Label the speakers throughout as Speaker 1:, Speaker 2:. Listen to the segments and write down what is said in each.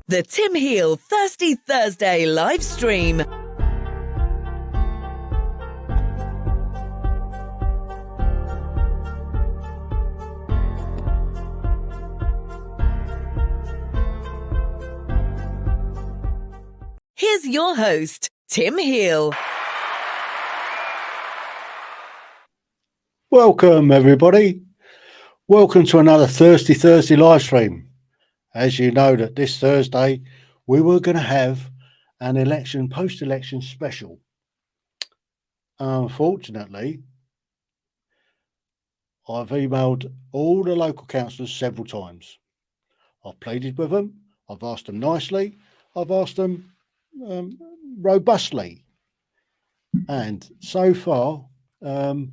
Speaker 1: The Tim Heale Thirsty Thursday live stream. Here's your host, Tim Heale.
Speaker 2: Welcome, everybody. Welcome to another Thirsty Thursday live stream. As you know, that this Thursday we were going to have an post-election special. Unfortunately, I've emailed all the local councillors several times. I've pleaded with them. I've asked them nicely. I've asked them robustly. And so far, the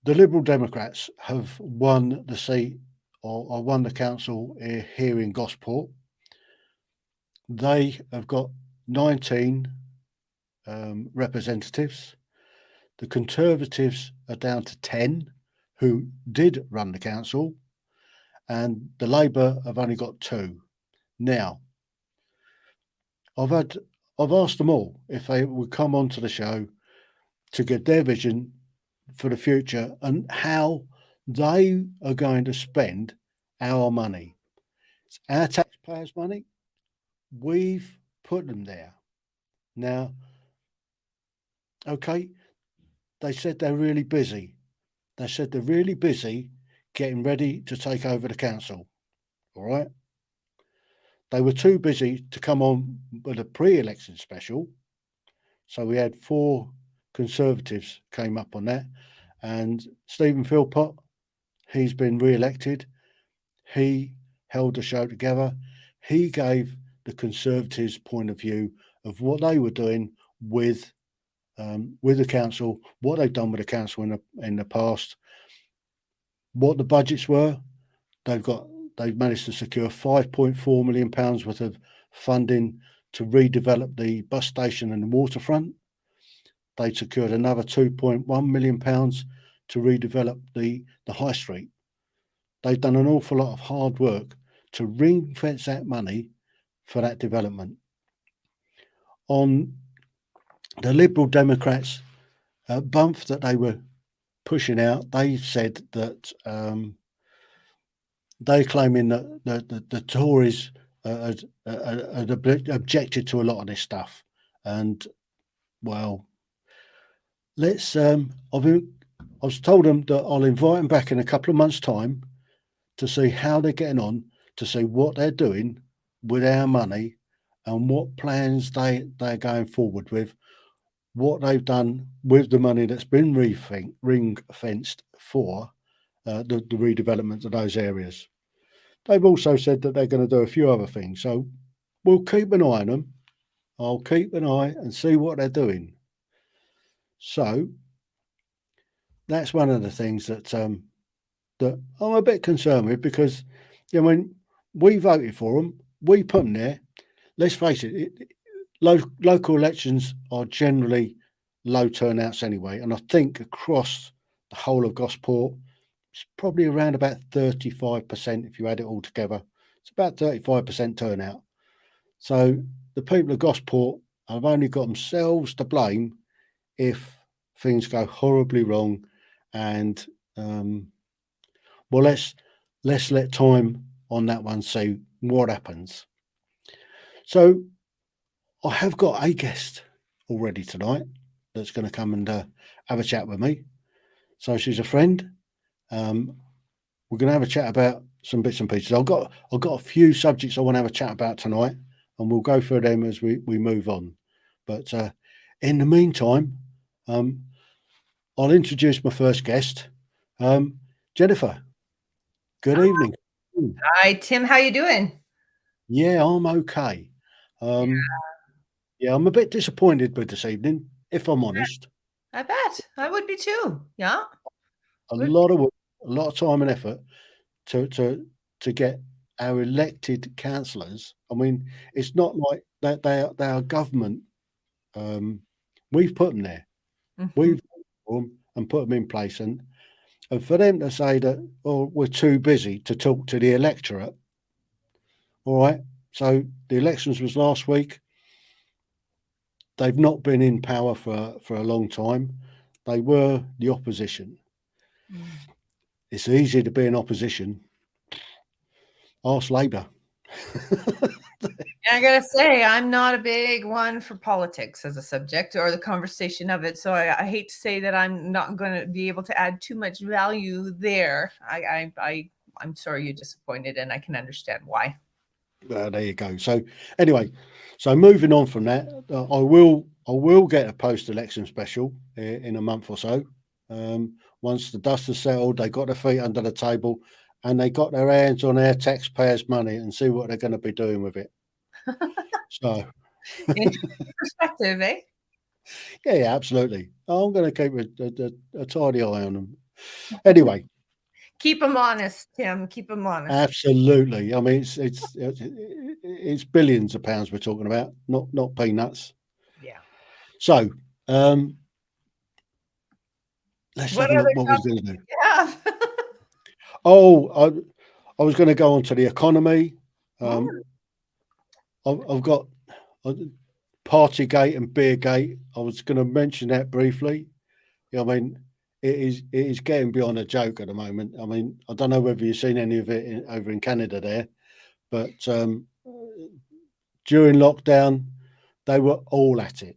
Speaker 2: Liberal Democrats have won the seat or won the council here in Gosport. They have got 19 representatives. The Conservatives are down to 10 who did run the council, and the Labour have only got 2. Now, I've asked them all if they would come onto the show to give their vision for the future and how they are going to spend our money. It's our taxpayers' money. We've put them there. Now, okay, they said they're really busy. They said they're really busy getting ready to take over the council. All right. They were too busy to come on with a pre-election special. So we had 4 Conservatives came up on that. And Stephen Philpott, he's been re-elected. He held the show together. He gave the Conservatives' point of view of what they were doing with the council, what they've done with the council in the past, what the budgets were. They've managed to secure £5.4 million worth of funding to redevelop the bus station and the waterfront. They secured another £2.1 million to redevelop the high street. They've done an awful lot of hard work to ring fence that money for that development. On the Liberal Democrats' bump that they were pushing out, they said that they're claiming that the Tories had objected to a lot of this stuff. And, well, I've told them that I'll invite them back in a couple of months' time to see how they're getting on, to see what they're doing with our money and what plans they're going forward with, what they've done with the money that's been ring-fenced for the redevelopment of those areas. They've also said that they're going to do a few other things. So we'll keep an eye on them. I'll keep an eye and see what they're doing. So that's one of the things that that I'm a bit concerned with, because when we voted for them, we put them there. Let's face it, local elections are generally low turnouts anyway, and I think across the whole of Gosport, it's probably around about 35% if you add it all together. It's about 35% turnout. So the people of Gosport have only got themselves to blame if things go horribly wrong, and well, let's let time on that one see what happens. So I have got a guest already tonight that's going to come and have a chat with me. So she's a friend. We're going to have a chat about some bits and pieces. I've got a few subjects I want to have a chat about tonight, and we'll go through them as we move on. But in the meantime, I'll introduce my first guest, Jennifer. Good evening.
Speaker 3: Hi, Tim. How you doing?
Speaker 2: Yeah, I'm okay. Yeah, I'm a bit disappointed with this evening, if I'm honest.
Speaker 3: I bet I would be too. Yeah,
Speaker 2: A lot of work, a lot of time and effort to get our elected councillors. I mean, it's not like that they are government. We've put them there. We've put them and put them in place, and for them to say that, oh, we're too busy to talk to the electorate. All right, So the elections was last week. They've not been in power for a long time. They were the opposition. It's easy to be in opposition. Ask Labour.
Speaker 3: I gotta say, I'm not a big one for politics as a subject or the conversation of it. So I hate to say that I'm not going to be able to add too much value there. I'm sorry you're disappointed, and I can understand why.
Speaker 2: There you go. So anyway, so moving on from that, I will get a post-election special in a month or so. Once the dust has settled, they got their feet under the table, and they got their hands on our taxpayers' money and see what they're going to be doing with it. So,
Speaker 3: Interesting perspective, eh?
Speaker 2: yeah, absolutely. I'm going to keep a tidy eye on them. Anyway,
Speaker 3: Keep them honest, Tim. Keep them honest.
Speaker 2: absolutely. I mean, it's billions of pounds we're talking about, not peanuts.
Speaker 3: Yeah.
Speaker 2: So, let's
Speaker 3: What
Speaker 2: have a look
Speaker 3: other
Speaker 2: what we're going to do.
Speaker 3: topics do you have?
Speaker 2: Oh, I was going to go on to the economy.
Speaker 3: Oh,
Speaker 2: I've got Partygate and Beergate. I was going to mention that briefly. I mean, it is getting beyond a joke at the moment. I mean, I don't know whether you've seen any of it over in Canada there, but during lockdown, they were all at it.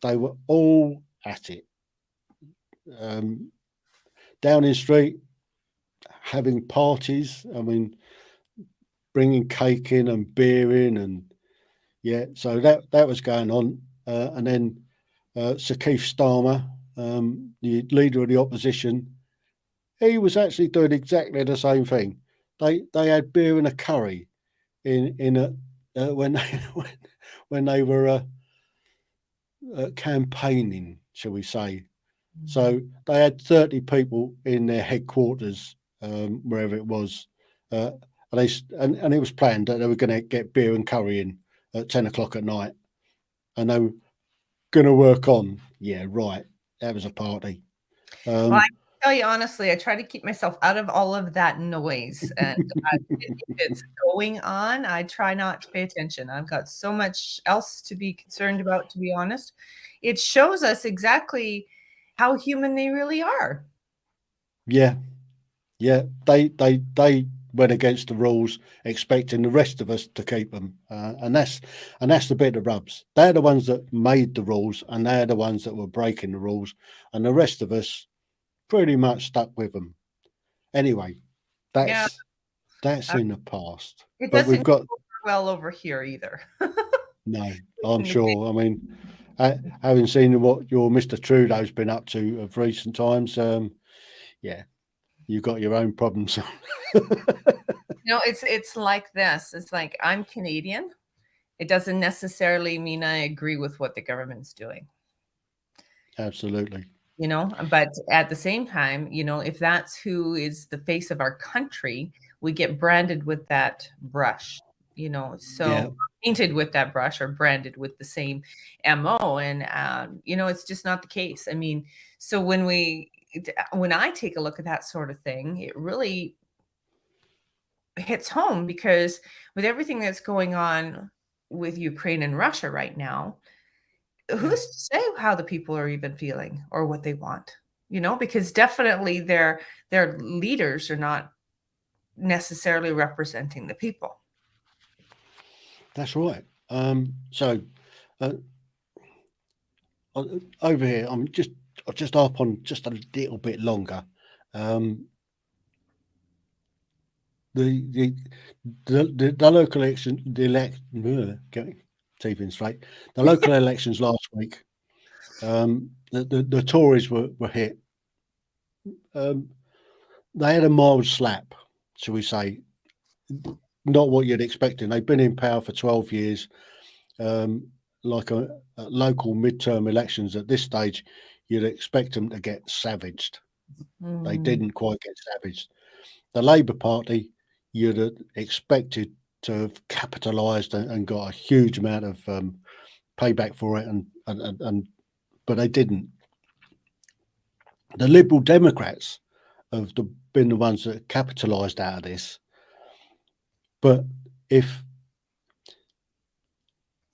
Speaker 2: They were all at it. Downing Street, having parties. I mean, bringing cake in and beer in, and yeah, so that was going on. And then Sir Keith Starmer, the leader of the opposition, he was actually doing exactly the same thing. They had beer and a curry in a when they were campaigning, shall we say. So they had 30 people in their headquarters, wherever it was, and it was planned that they were going to get beer and curry in at 10 o'clock at night, and they were going to work on. Yeah, right. That was a party.
Speaker 3: well, I tell you honestly, I try to keep myself out of all of that noise. And if it's going on, I try not to pay attention. I've got so much else to be concerned about, to be honest. It shows us exactly how human they really are.
Speaker 2: Yeah, they went against the rules, expecting the rest of us to keep them, and that's the bit that rubs. They're the ones that made the rules, and they're the ones that were breaking the rules, and the rest of us pretty much stuck with them. Anyway,
Speaker 3: Yeah,
Speaker 2: that's in the past.
Speaker 3: it
Speaker 2: But we've
Speaker 3: doesn't
Speaker 2: got
Speaker 3: go well over here either.
Speaker 2: no. I'm sure. I mean, having seen what your Mr. Trudeau's been up to of recent times, yeah, you've got your own problems.
Speaker 3: It's like this. It's like I'm Canadian. It doesn't necessarily mean I agree with what the government's doing.
Speaker 2: Absolutely.
Speaker 3: But at the same time, if that's who is the face of our country, we get branded with that brush, so
Speaker 2: Yeah.
Speaker 3: painted with that brush or branded with the same MO. And, it's just not the case. I mean, so when I take a look at that sort of thing, it really hits home because with everything that's going on with Ukraine and Russia right now, who's to say how the people are even feeling or what they want? Because definitely their leaders are not necessarily representing the people.
Speaker 2: That's right. So over here, I'll just harp on just a little bit longer. The local election, getting teeth in straight. The local elections last week, the Tories were hit. They had a mild slap, shall we say? Not what you'd expect. They've been in power for 12 years. Like a local midterm elections at this stage, you'd expect them to get savaged. They didn't quite get savaged. The Labour Party, you'd have expected to have capitalised and got a huge amount of payback for it, but they didn't. The Liberal Democrats have been the ones that capitalised out of this. But if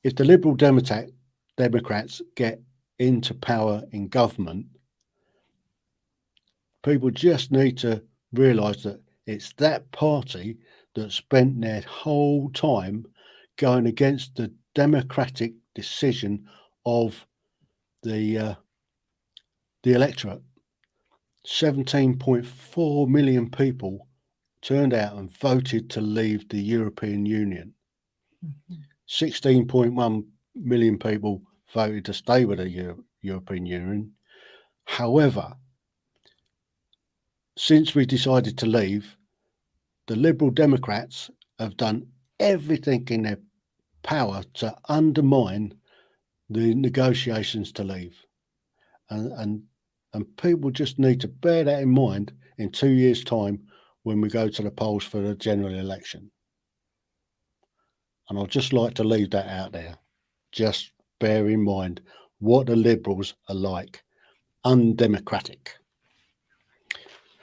Speaker 2: if the Liberal Democrats get into power in government, people just need to realise that it's that party that spent their whole time going against the democratic decision of the electorate. 17.4 million people turned out and voted to leave the European Union. 16.1 million people voted to stay with the European Union. However, since we decided to leave, the Liberal Democrats have done everything in their power to undermine the negotiations to leave. And people just need to bear that in mind in 2 years' time when we go to the polls for the general election. And I'd just like to leave that out there. Just bear in mind what the Liberals are like. Undemocratic.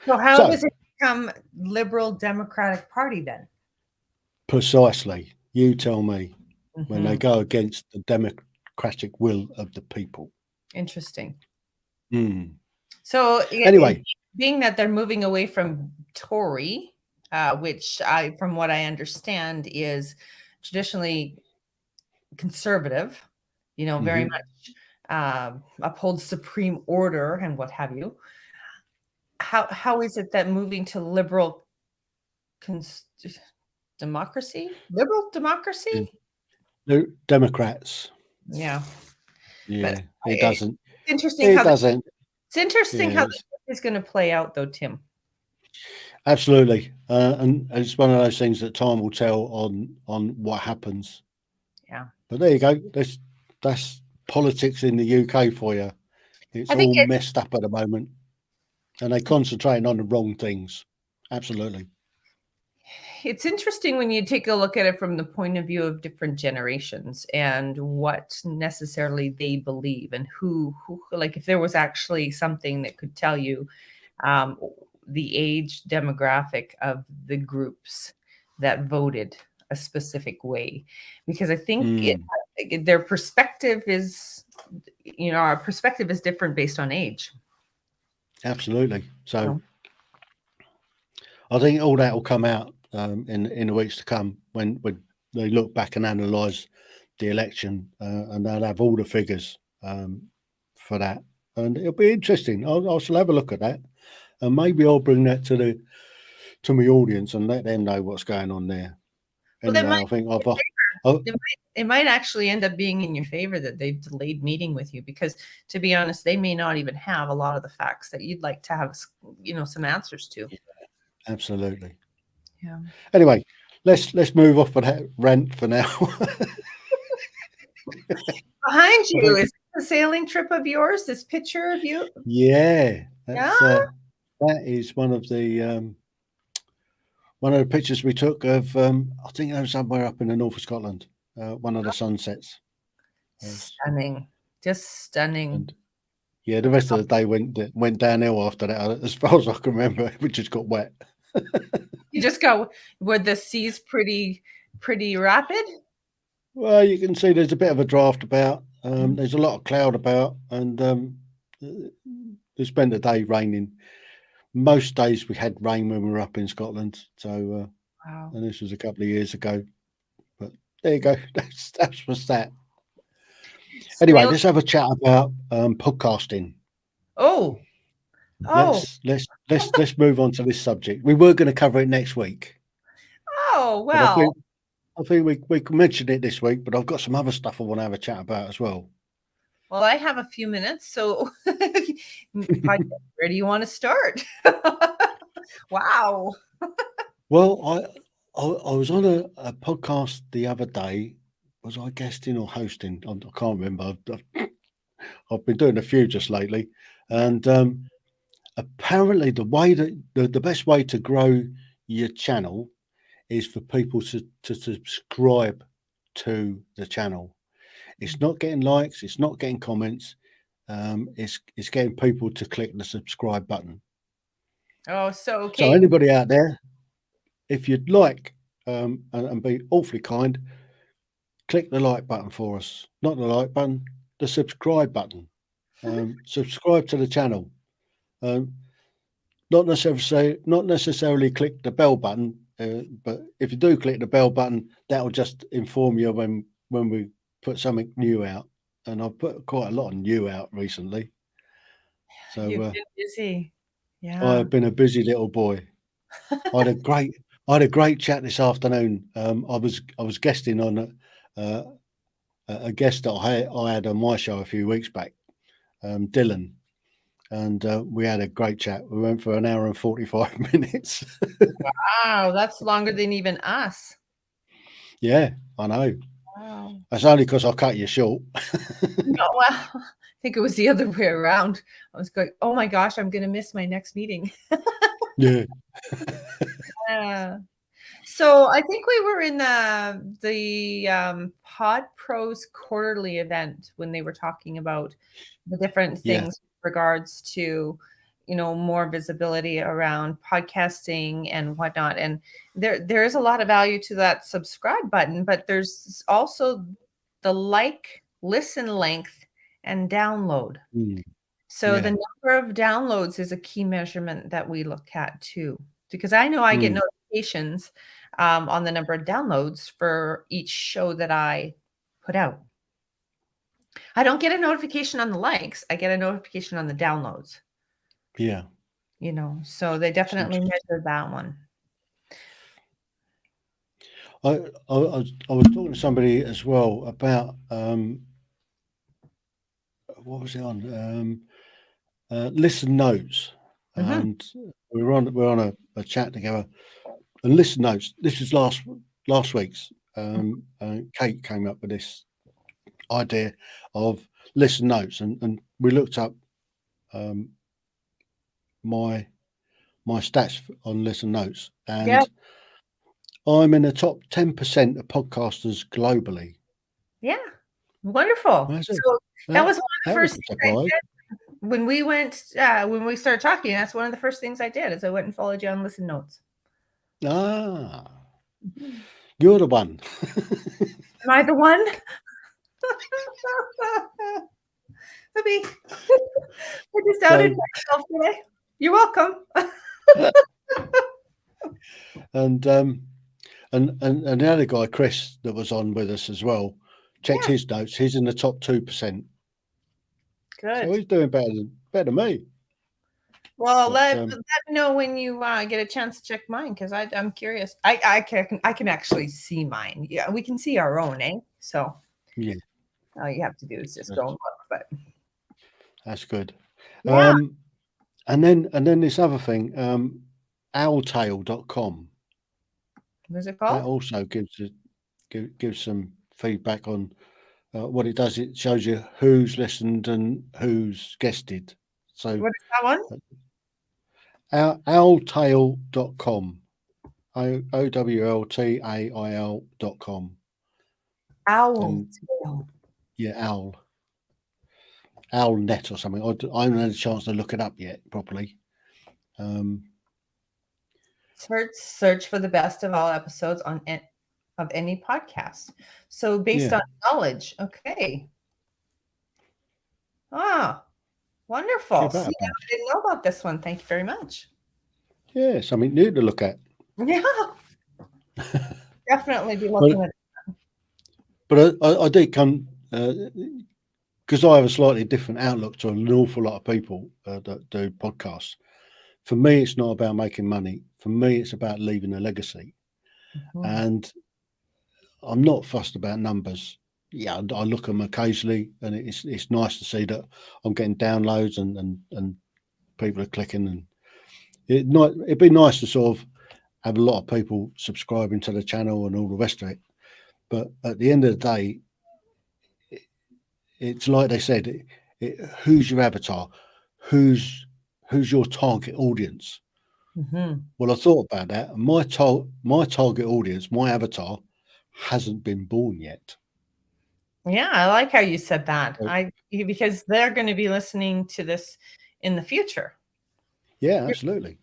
Speaker 3: So how does it become Liberal Democratic Party then?
Speaker 2: Precisely. You tell me. When they go against the democratic will of the people.
Speaker 3: Interesting.
Speaker 2: So anyway,
Speaker 3: being that they're moving away from Tory, which from what I understand is traditionally conservative, very much upholds supreme order and what have you. How is it that moving to liberal democracy? Liberal democracy?
Speaker 2: The Democrats.
Speaker 3: Yeah.
Speaker 2: Yeah, it doesn't.
Speaker 3: It's interesting. It's interesting how this is going to play out, though, Tim.
Speaker 2: Absolutely, and it's one of those things that time will tell on what happens.
Speaker 3: Yeah.
Speaker 2: But there you go. That's politics in the UK for you. It's all messed up at the moment, and they're concentrating on the wrong things. Absolutely.
Speaker 3: It's interesting when you take a look at it from the point of view of different generations and what necessarily they believe, and who like if there was actually something that could tell you the age demographic of the groups that voted a specific way, because I think their perspective is, our perspective is different based on age.
Speaker 2: Absolutely. So I think all that will come out in the weeks to come when they look back and analyse the election, and they'll have all the figures for that, and it'll be interesting. I shall have a look at that, and maybe I'll bring that to my audience and let them know what's going on there. Anyway, I think
Speaker 3: it might actually end up being in your favor that they've delayed meeting with you, because to be honest, they may not even have a lot of the facts that you'd like to have, some answers to.
Speaker 2: Yeah, absolutely.
Speaker 3: Yeah.
Speaker 2: Anyway, let's move off of that rant for now.
Speaker 3: Behind you is a sailing trip of yours. This picture of you.
Speaker 2: Yeah, that is one of the pictures we took of. I think it was somewhere up in the north of Scotland. One of the sunsets.
Speaker 3: Stunning, just stunning.
Speaker 2: And yeah, the rest of the day went downhill after that. As far as I can remember, we just got wet.
Speaker 3: You just go. Were the seas pretty rapid?
Speaker 2: Well, you can see there's a bit of a draft about. There's a lot of cloud about, and there's been a day raining. Most days we had rain when we were up in Scotland. So,
Speaker 3: wow.
Speaker 2: And this was a couple of years ago. But there you go. That's what's that. Anyway, let's have a chat about podcasting.
Speaker 3: Oh.
Speaker 2: Let's move on to this subject. We were going to cover it next week.
Speaker 3: Oh, well.
Speaker 2: I think we can mention it this week, but I've got some other stuff I want to have a chat about as well.
Speaker 3: Well, I have a few minutes, so where do you want to start? Wow.
Speaker 2: Well, I was on a podcast the other day. Was I guesting or hosting? I can't remember. I've been doing a few just lately, and apparently the best way to grow your channel is for people to subscribe to the channel. It's not getting likes, it's not getting comments, it's getting people to click the subscribe button.
Speaker 3: Oh, so okay.
Speaker 2: So anybody out there, if you'd like and be awfully kind, click the like button for us. Not the like button, the subscribe button. Subscribe to the channel. Not necessarily click the bell button, but if you do click the bell button, that will just inform you when we put something new out. And I've put quite a lot of new out recently. So
Speaker 3: You've been busy. Yeah.
Speaker 2: I've been a busy little boy. I had a great chat this afternoon. I was guesting on a guest that I had on my show a few weeks back, Dylan, and we had a great chat. We went for an hour and 45 minutes.
Speaker 3: Wow, that's longer than even us.
Speaker 2: Yeah, I know.
Speaker 3: Wow.
Speaker 2: That's only because I cut you short.
Speaker 3: No, well, I think it was the other way around. I was going, oh my gosh, I'm going to miss my next meeting.
Speaker 2: Yeah.
Speaker 3: So I think we were in the Pod Pros quarterly event when they were talking about the different things with regards to, more visibility around podcasting and whatnot. And there is a lot of value to that subscribe button, but there's also the listen length, and download. So the number of downloads is a key measurement that we look at too, because I know I get notifications on the number of downloads for each show that I put out. I don't get a notification on the likes. I get a notification on the downloads.
Speaker 2: Yeah.
Speaker 3: So they definitely measure that one.
Speaker 2: I was talking to somebody as well about what was it on? Listen Notes, and we're on a chat together. And Listen Notes. This is last week's. Kate came up with this idea of Listen Notes, and we looked up my stats on Listen Notes, and I'm in the top 10% of podcasters globally.
Speaker 3: Yeah, wonderful. So that was one of the first things I did when we went when we started talking. That's one of the first things I did is I went and followed you on Listen Notes.
Speaker 2: You're the one.
Speaker 3: Am I the one? I just doubted myself today. You're welcome.
Speaker 2: And the other guy, Chris, that was on with us as well, checked his notes. He's in the top 2%.
Speaker 3: Good.
Speaker 2: So he's doing better than me.
Speaker 3: Well, let me know when you get a chance to check mine, because I'm curious. I can actually see mine. Yeah, we can see our own, eh? So all you have to do is just go and look. But
Speaker 2: that's good.
Speaker 3: Yeah.
Speaker 2: And then this other thing, owltail.com.
Speaker 3: What's it called?
Speaker 2: That also gives some feedback on what it does. It shows you who's listened and who's guested. So
Speaker 3: what is that one?
Speaker 2: Owltail.com. OWLTAIL.com.
Speaker 3: Owltail.
Speaker 2: Yeah, Owlnet or something. I haven't had a chance to look it up yet properly.
Speaker 3: Search for the best of all episodes of any podcast. So based on knowledge. Okay. Wonderful. See, I didn't know about this one. Thank you very much.
Speaker 2: Yeah, something new to look at.
Speaker 3: Yeah. Definitely be looking at it.
Speaker 2: But I did come because I have a slightly different outlook to an awful lot of people that do podcasts. For me, it's not about making money. For me, it's about leaving a legacy. And I'm not fussed about numbers. Yeah, I look at them occasionally, and it's nice to see that I'm getting downloads and people are clicking. And it'd be nice to sort of have a lot of people subscribing to the channel and all the rest of it. But at the end of the day, it's like they said, who's your avatar? Who's your target audience? Well, I thought about that. And my target audience, my avatar, hasn't been born yet.
Speaker 3: Yeah, I like how you said that. Because they're going to be listening to this in the future.
Speaker 2: Yeah, absolutely.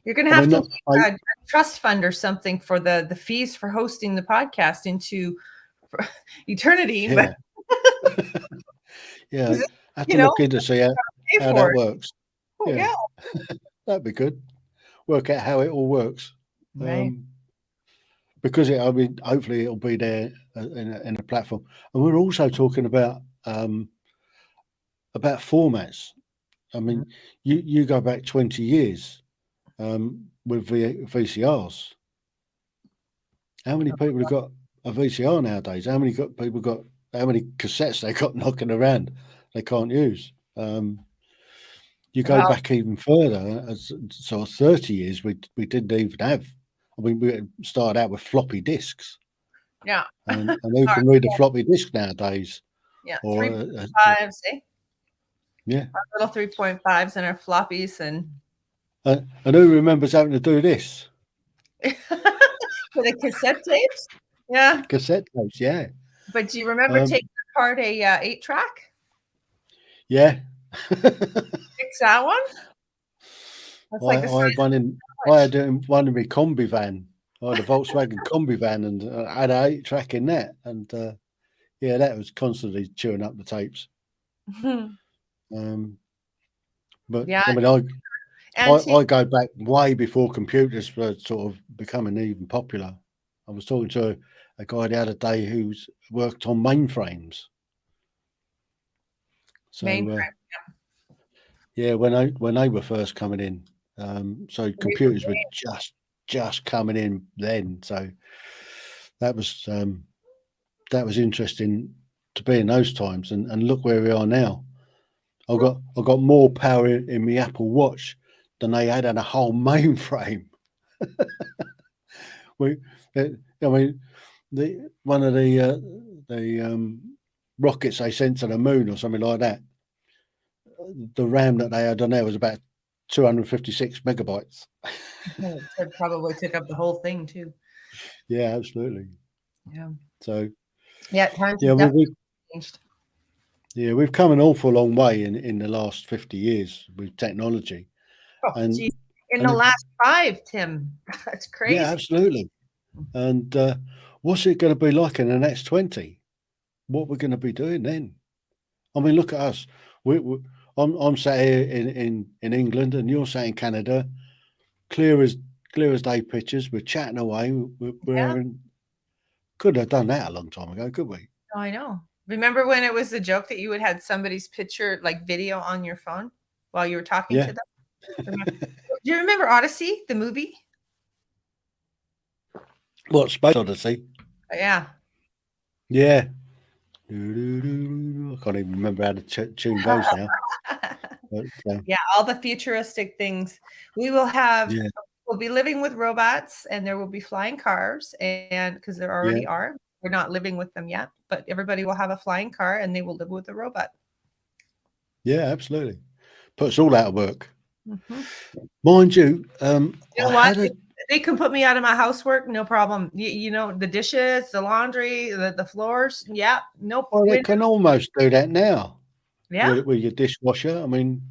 Speaker 3: You're going to have to leave a trust fund or something for the fees for hosting the podcast into eternity,
Speaker 2: Yeah.
Speaker 3: but
Speaker 2: Yeah.
Speaker 3: is it,
Speaker 2: I have
Speaker 3: you
Speaker 2: to
Speaker 3: know,
Speaker 2: look into see how
Speaker 3: pay
Speaker 2: that
Speaker 3: for it.
Speaker 2: works.
Speaker 3: Oh,
Speaker 2: Yeah,
Speaker 3: yeah.
Speaker 2: that'd be good. Work out how it all works.
Speaker 3: Right.
Speaker 2: Because I mean, hopefully it'll be there in a platform. And we're also talking about formats. I mean, you go back 20 years with VCRs. How many people have got a VCR nowadays? How many cassettes they got knocking around they can't use? You go
Speaker 3: Well,
Speaker 2: back even further, so 30 years we didn't even have. I mean, we started out with floppy disks,
Speaker 3: yeah.
Speaker 2: and who can read a floppy disk nowadays?
Speaker 3: Yeah.
Speaker 2: Or
Speaker 3: 3.5, see?
Speaker 2: yeah,
Speaker 3: Our little 3.5s and our floppies and
Speaker 2: and who remembers having to do this?
Speaker 3: for the cassette tapes. Yeah.
Speaker 2: Cassette tapes, yeah,
Speaker 3: But do you remember taking apart a 8-track?
Speaker 2: yeah.
Speaker 3: Fix that one? That's like the
Speaker 2: I
Speaker 3: size
Speaker 2: had one in
Speaker 3: of
Speaker 2: I
Speaker 3: a
Speaker 2: had one in my combi van. I had a Volkswagen combi van, and I had an 8-track in that, and yeah, that was constantly chewing up the tapes.
Speaker 3: couch.
Speaker 2: But
Speaker 3: Yeah.
Speaker 2: I mean, I go back way before computers were sort of becoming even popular. I was talking to a guy the other day who's worked on mainframes. So
Speaker 3: Mainframe.
Speaker 2: yeah, when they were first coming in, so computers were just coming in then. So that was interesting to be in those times, and look where we are now. I got more power in my Apple Watch than they had on a whole mainframe. I mean, one of the rockets they sent to the moon or something like that. The RAM that they had on there was about 256 megabytes.
Speaker 3: It probably took up the whole thing too.
Speaker 2: Yeah, absolutely.
Speaker 3: Yeah.
Speaker 2: So
Speaker 3: Yeah, times
Speaker 2: yeah,
Speaker 3: have definitely changed.
Speaker 2: we've come an awful long way in the last 50 years with technology,
Speaker 3: Oh,
Speaker 2: and
Speaker 3: geez. In
Speaker 2: and
Speaker 3: the
Speaker 2: it,
Speaker 3: last 5, Tim. That's
Speaker 2: yeah,
Speaker 3: crazy.
Speaker 2: absolutely. And what's it going to be like in the next 20? What we're going to be doing then? I mean, look at us. I'm sat here in England, and you're sat in Canada. Clear as day pictures. We're chatting away. We're
Speaker 3: Yeah.
Speaker 2: having. Could have done that a long time ago, could we?
Speaker 3: Oh, I know. Remember when it was the joke that you would have somebody's picture, like video on your phone while you were talking
Speaker 2: Yeah.
Speaker 3: to them? Remember? Do you remember Odyssey, the movie?
Speaker 2: What, Space Odyssey?
Speaker 3: Yeah.
Speaker 2: Yeah. I can't even remember how the tune goes now. But,
Speaker 3: Yeah, all the futuristic things. We will have
Speaker 2: yeah,
Speaker 3: we'll be living with robots, and there will be flying cars, and because there
Speaker 2: yeah,
Speaker 3: already are. We're not living with them yet, but everybody will have a flying car and they will live with a robot.
Speaker 2: yeah, absolutely. Puts all out of work.
Speaker 3: Mhm.
Speaker 2: Mind you,
Speaker 3: You know
Speaker 2: I
Speaker 3: what?
Speaker 2: had a
Speaker 3: They can put me out of my housework, no problem. You know, the dishes, the laundry, the floors. Yeah, nope.
Speaker 2: well, they can almost do that now
Speaker 3: Yeah.
Speaker 2: with your dishwasher. I mean,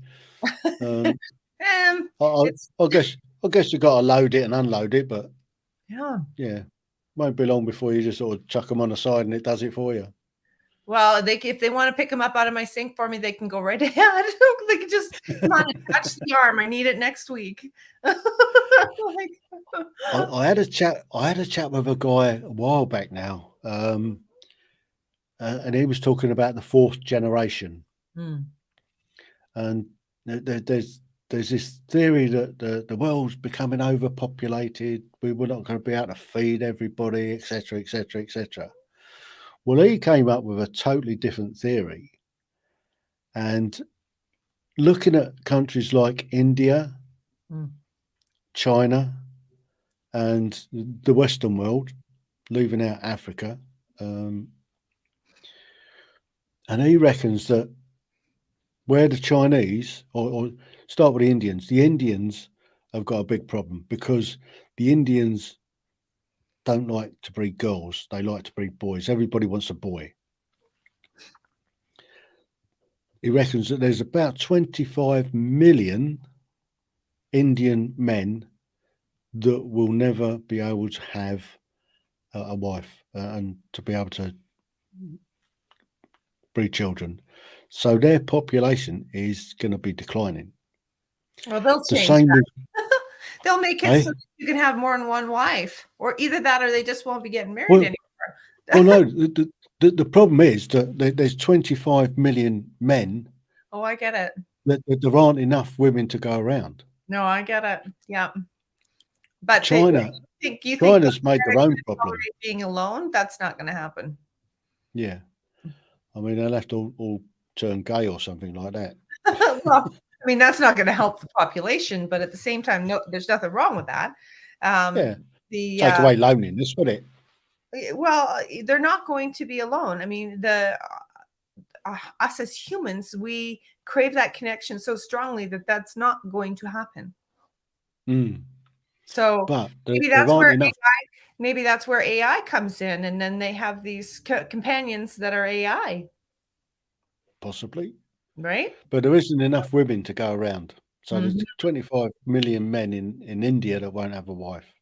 Speaker 2: um, I,
Speaker 3: It's
Speaker 2: I guess you got to load it and unload it, but
Speaker 3: yeah.
Speaker 2: yeah, won't be long before you just sort of chuck them on the side and it does it for you.
Speaker 3: Well, if they want to pick them up out of my sink for me, they can go right ahead. They can just come on and touch the arm. I need it next week. Like,
Speaker 2: I had a chat. I had a chat with a guy a while back now, and he was talking about the fourth generation.
Speaker 3: mm,
Speaker 2: And there's this theory that the world's becoming overpopulated. We're not going to be able to feed everybody, etc., etc., etc. Well, he came up with a totally different theory. And looking at countries like India,
Speaker 3: mm.
Speaker 2: China, and the Western world, leaving out Africa, and he reckons that where the Chinese, or start with the Indians have got a big problem because the Indians don't like to breed girls. They like to breed boys. Everybody wants a boy. He reckons that there's about 25 million Indian men that will never be able to have a wife and to be able to breed children. So their population is going to be declining.
Speaker 3: Well, they'll
Speaker 2: The
Speaker 3: change
Speaker 2: same
Speaker 3: that.
Speaker 2: with,
Speaker 3: They'll make it
Speaker 2: eh?
Speaker 3: so that you can have more than one wife, or either that, or they just won't be getting married
Speaker 2: Well,
Speaker 3: anymore.
Speaker 2: well, no, the problem is that there's 25 million men
Speaker 3: Oh, I get it.
Speaker 2: that there aren't enough women to go around.
Speaker 3: No, I get it. Yeah. But
Speaker 2: China,
Speaker 3: you think
Speaker 2: China's
Speaker 3: those
Speaker 2: made
Speaker 3: men
Speaker 2: their
Speaker 3: are
Speaker 2: own
Speaker 3: gonna
Speaker 2: problem.
Speaker 3: tolerate being alone? That's not going to happen.
Speaker 2: Yeah. I mean, they'll have to all turn gay or something like that.
Speaker 3: Well, I mean, that's not going to help the population, but at the same time, no, there's nothing wrong with that.
Speaker 2: Yeah.
Speaker 3: The
Speaker 2: Take away loneliness, would it?
Speaker 3: well, they're not going to be alone. I mean, us as humans, we crave that connection so strongly that that's not going to happen.
Speaker 2: Mm.
Speaker 3: So
Speaker 2: But
Speaker 3: maybe
Speaker 2: there
Speaker 3: that's
Speaker 2: aren't
Speaker 3: where
Speaker 2: enough.
Speaker 3: maybe that's where AI comes in, and then they have these companions that are AI,
Speaker 2: Possibly.
Speaker 3: right?
Speaker 2: But there isn't enough women to go around. So
Speaker 3: Mhm.
Speaker 2: there's 25 million men in India that won't have a wife.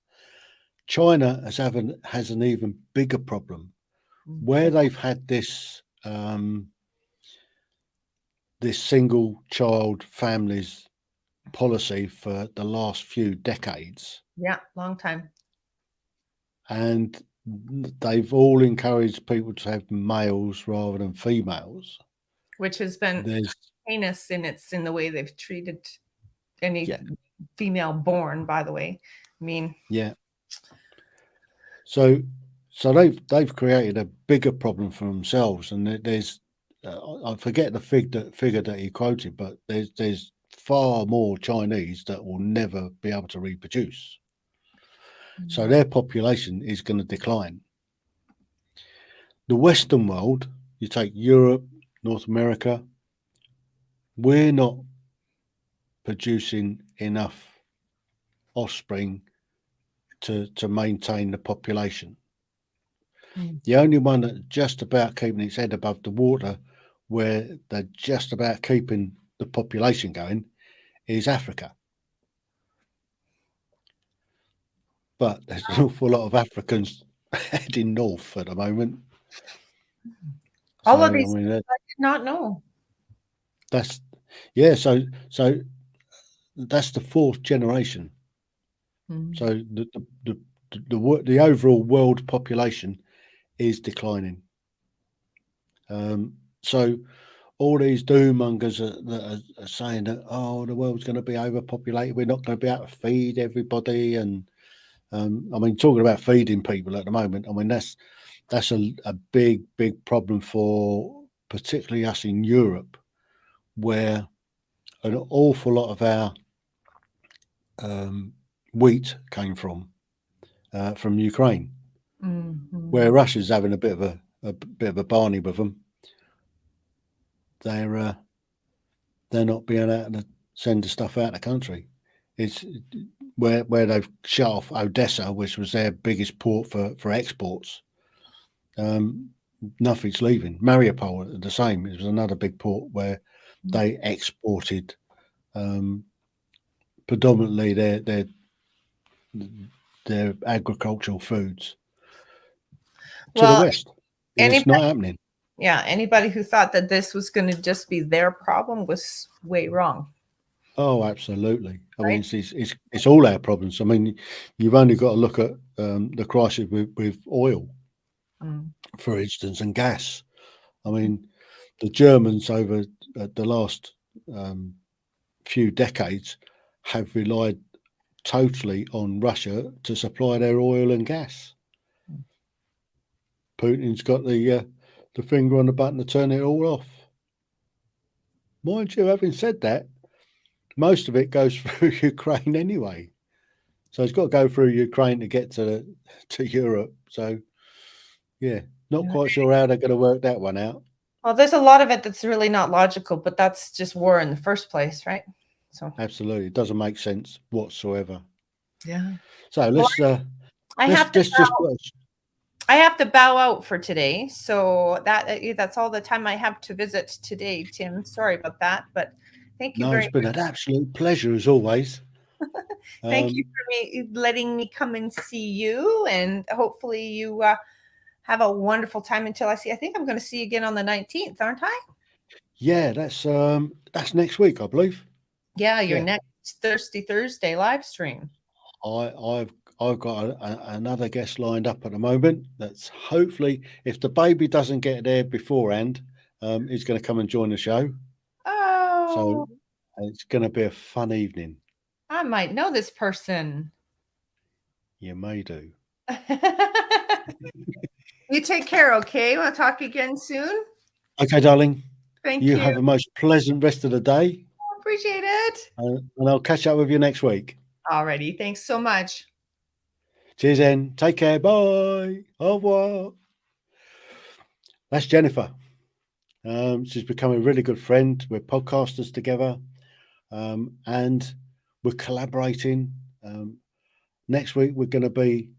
Speaker 2: China has an even bigger problem where they've had this this single child families policy for the last few decades,
Speaker 3: Yeah, long time.
Speaker 2: and they've all encouraged people to have males rather than females.
Speaker 3: Which has been
Speaker 2: There's
Speaker 3: heinous in the way they've treated any
Speaker 2: yeah,
Speaker 3: female born, by the way. I mean,
Speaker 2: yeah. So they've created a bigger problem for themselves, and there's I forget the figure that he quoted, but there's far more Chinese that will never be able to reproduce. So their population is going to decline. The Western world, you take Europe, North America, we're not producing enough offspring to maintain the population. The only one that's just about keeping its head above the water, where they're just about keeping the population going, is Africa. But there's an awful lot of Africans heading north at the moment.
Speaker 3: all
Speaker 2: So
Speaker 3: of
Speaker 2: I
Speaker 3: these
Speaker 2: mean,
Speaker 3: things I did not know.
Speaker 2: that's yeah. So that's the fourth generation. So the overall world population is declining. So all these doom-mongers that are saying that, oh, the world's going to be overpopulated, we're not going to be able to feed everybody. And I mean, talking about feeding people at the moment, I mean, that's a big problem for particularly us in Europe, where an awful lot of our wheat came from Ukraine, where Russia's having a bit of a barney with them. They're not being able to send the stuff out of the country. It's where they've shut off Odessa, which was their biggest port for exports. Nothing's leaving. Mariupol, the same. It was another big port where they exported predominantly their agricultural foods to the
Speaker 3: Well,
Speaker 2: West. And it's
Speaker 3: anybody,
Speaker 2: not happening.
Speaker 3: yeah, anybody who thought that this was going to just be their problem was way wrong.
Speaker 2: Oh, absolutely. I mean,
Speaker 3: Right?
Speaker 2: it's all our problems. I mean, you've only got to look at the crisis with oil, for instance, and gas. I mean, the Germans over the last few decades have relied totally on Russia to supply their oil and gas. Putin's got the finger on the button to turn it all off. Mind you, having said that, most of it goes through Ukraine anyway. So it's got to go through Ukraine to get to Europe. So, yeah, not quite sure how they're going to work that one out.
Speaker 3: Well, there's a lot of it that's really not logical, but that's just war in the first place, right? So
Speaker 2: Absolutely, it doesn't make sense whatsoever.
Speaker 3: yeah.
Speaker 2: So let's
Speaker 3: I have to
Speaker 2: let's just
Speaker 3: I have to bow out for today. So that's all the time I have to visit today, Tim. Sorry about that, but thank you
Speaker 2: no,
Speaker 3: very
Speaker 2: it's been
Speaker 3: much.
Speaker 2: an absolute pleasure as always.
Speaker 3: Thank you for letting me come and see you, and hopefully you Have a wonderful time until I think I'm going to see you again on the 19th, aren't I?
Speaker 2: Yeah, that's next week, I believe.
Speaker 3: Yeah, your
Speaker 2: Yeah.
Speaker 3: next Thirsty Thursday live stream.
Speaker 2: I've got another guest lined up at the moment. That's hopefully, if the baby doesn't get there beforehand, he's going to come and join the show.
Speaker 3: Oh,
Speaker 2: So it's going to be a fun evening.
Speaker 3: I might know this person.
Speaker 2: You may do.
Speaker 3: You take care, okay? We'll talk again soon.
Speaker 2: Okay, darling.
Speaker 3: Thank
Speaker 2: You
Speaker 3: you.
Speaker 2: have a most pleasant rest of the day.
Speaker 3: Appreciate it.
Speaker 2: And I'll catch up with you next week.
Speaker 3: Alrighty. Thanks so much.
Speaker 2: Cheers, then. Take care. Bye. Au revoir. That's Jennifer. She's become a really good friend. We're podcasters together, and we're collaborating. Next week we're going to be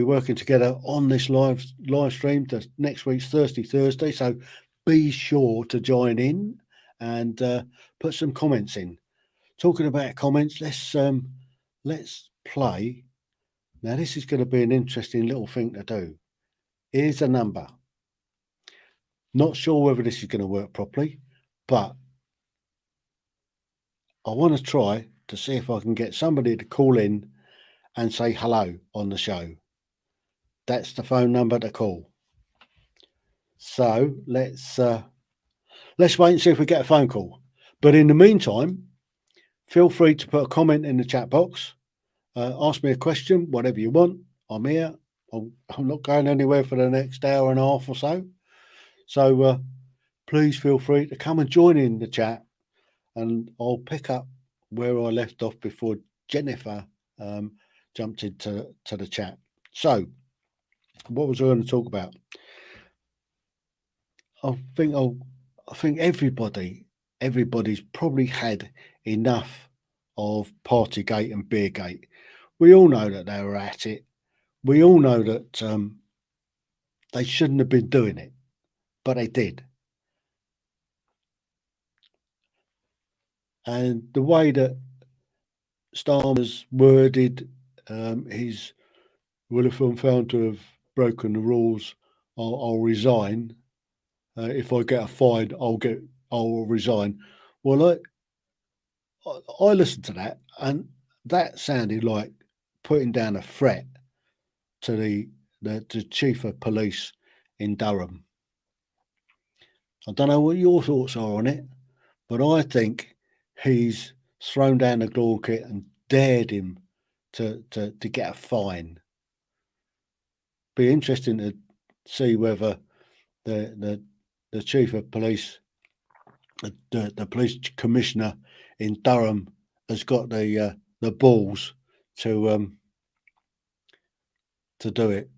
Speaker 2: working together on this live stream. Next week's Thirsty Thursday, so be sure to join in and put some comments in. Talking about comments, let's play. Now this is going to be an interesting little thing to do. Here's a number. Not sure whether this is going to work properly, but I want to try to see if I can get somebody to call in and say hello on the show. That's the phone number to call. So let's wait and see if we get a phone call. But in the meantime, feel free to put a comment in the chat box. Ask me a question, whatever you want. I'm here. I'm not going anywhere for the next hour and a half or so. So please feel free to come and join in the chat, and I'll pick up where I left off before Jennifer jumped into the chat. So what was I going to talk about? I think everybody's probably had enough of Partygate and Beergate. We all know that they were at it. We all know that they shouldn't have been doing it, but they did. And the way that Starmer's worded his, well, if I'm found to have broken the rules, I'll resign. If I get a fine, I'll resign. Well, I listened to that, and that sounded like putting down a threat to the chief of police in Durham. I don't know what your thoughts are on it, but I think he's thrown down the glory kit and dared him to get a fine. Be interesting to see whether the chief of police, the police commissioner in Durham, has got the balls to do it,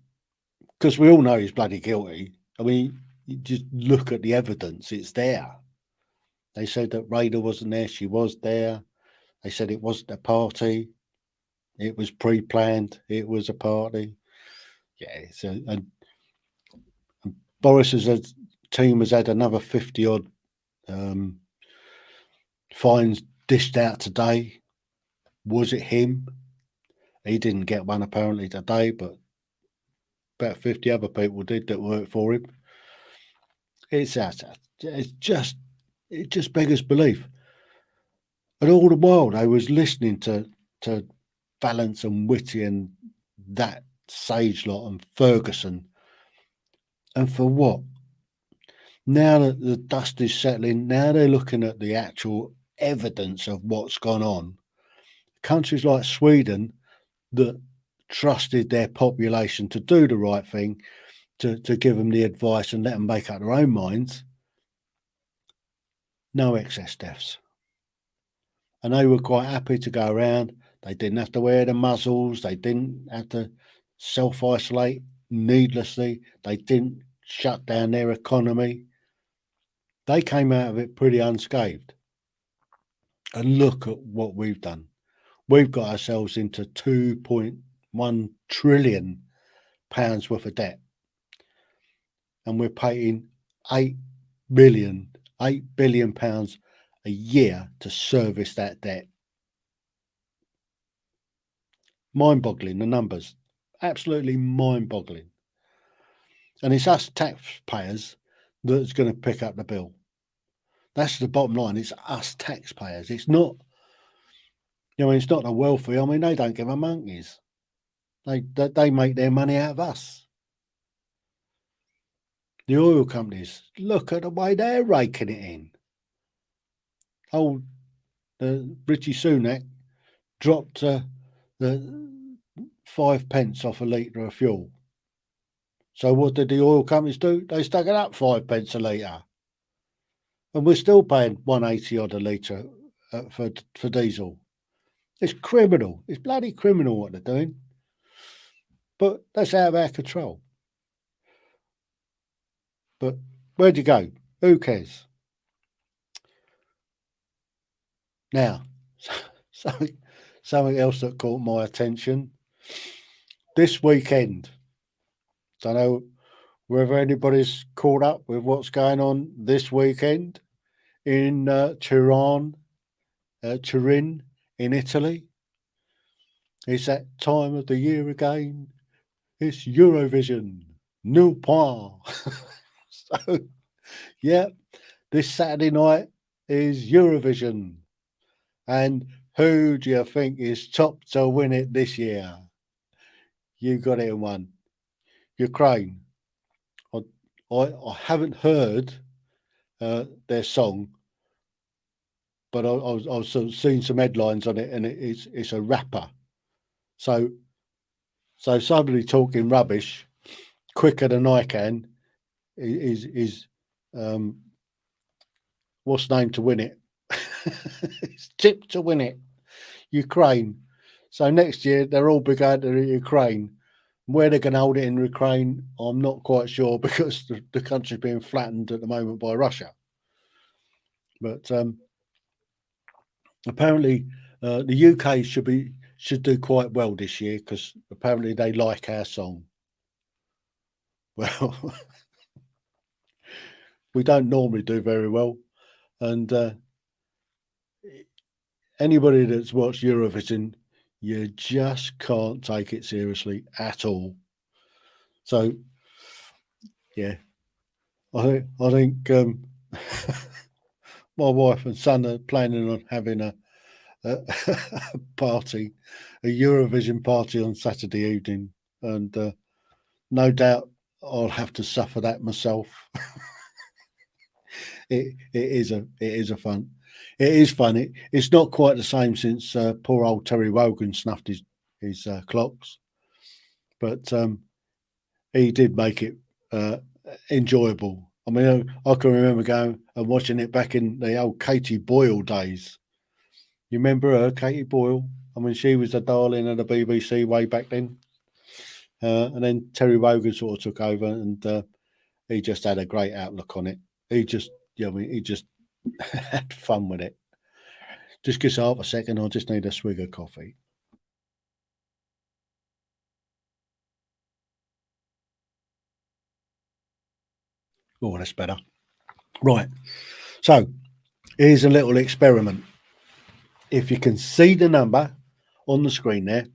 Speaker 2: because we all know he's bloody guilty. I mean, you just look at the evidence; it's there. They said that Raider wasn't there; she was there. They said it wasn't a party; it was pre-planned. It was a party. Yeah. So and Boris's team has had another 50 odd fines dished out today. Was it him? He didn't get one apparently today, but about 50 other people did that work for him. It just beggars belief. And all the while I was listening to Valance and Whitty and that Sage lot and Ferguson. And for what? Now that the dust is settling, now they're looking at the actual evidence of what's gone on. Countries like Sweden that trusted their population to do the right thing, to give them the advice and let them make up their own minds, no excess deaths. And they were quite happy to go around. They didn't have to wear the muzzles. They didn't have to self-isolate needlessly. They didn't shut down their economy. They came out of it pretty unscathed. And look at what we've done. We've got ourselves into £2.1 trillion worth of debt. And we're paying £8 billion a year to service that debt. Mind-boggling, the numbers. Absolutely mind-boggling. And it's us taxpayers that's going to pick up the bill. That's the bottom line. It's us taxpayers. It's not, it's not the wealthy. I mean, they don't give a monkeys. They make their money out of us. The oil companies, look at the way they're raking it in. Richie Sunak dropped the 5 pence off a litre of fuel. So what did the oil companies do? They stuck it up 5 pence a litre. And we're still paying 180 odd a litre for diesel. It's criminal. It's bloody criminal what they're doing. But that's out of our control. But where'd you go? Who cares? Now, something else that caught my attention. This weekend, don't know whether anybody's caught up with what's going on this weekend in Turin in Italy. It's that time of the year again. It's Eurovision. Nul point. So, yeah, this Saturday night is Eurovision. And who do you think is top to win it this year? You got it in one. Ukraine. I haven't heard their song, but I was sort of seeing some headlines on it, and it's a rapper. So somebody talking rubbish quicker than I can is what's named to win it? It's tipped to win it. Ukraine. So next year they're all be going to Ukraine. Where they're going to hold it in Ukraine, I'm not quite sure, because the country's being flattened at the moment by Russia. But apparently the UK should do quite well this year, because apparently they like our song. Well, we don't normally do very well, and anybody that's watched Eurovision, you just can't take it seriously at all. So, yeah, I think my wife and son are planning on having a party, a Eurovision party on Saturday evening, and no doubt I'll have to suffer that myself. It is fun. It is funny. It's not quite the same since poor old Terry Wogan snuffed his clocks, but he did make it enjoyable. I mean, I can remember going and watching it back in the old Katie Boyle days. You remember her, Katie Boyle? I mean, she was the darling of the BBC way back then. And then Terry Wogan sort of took over, and he just had a great outlook on it. He just had fun with it. Just give us half a second. I just need a swig of coffee. Oh, that's better. Right. So here's a little experiment. If you can see the number on the screen there,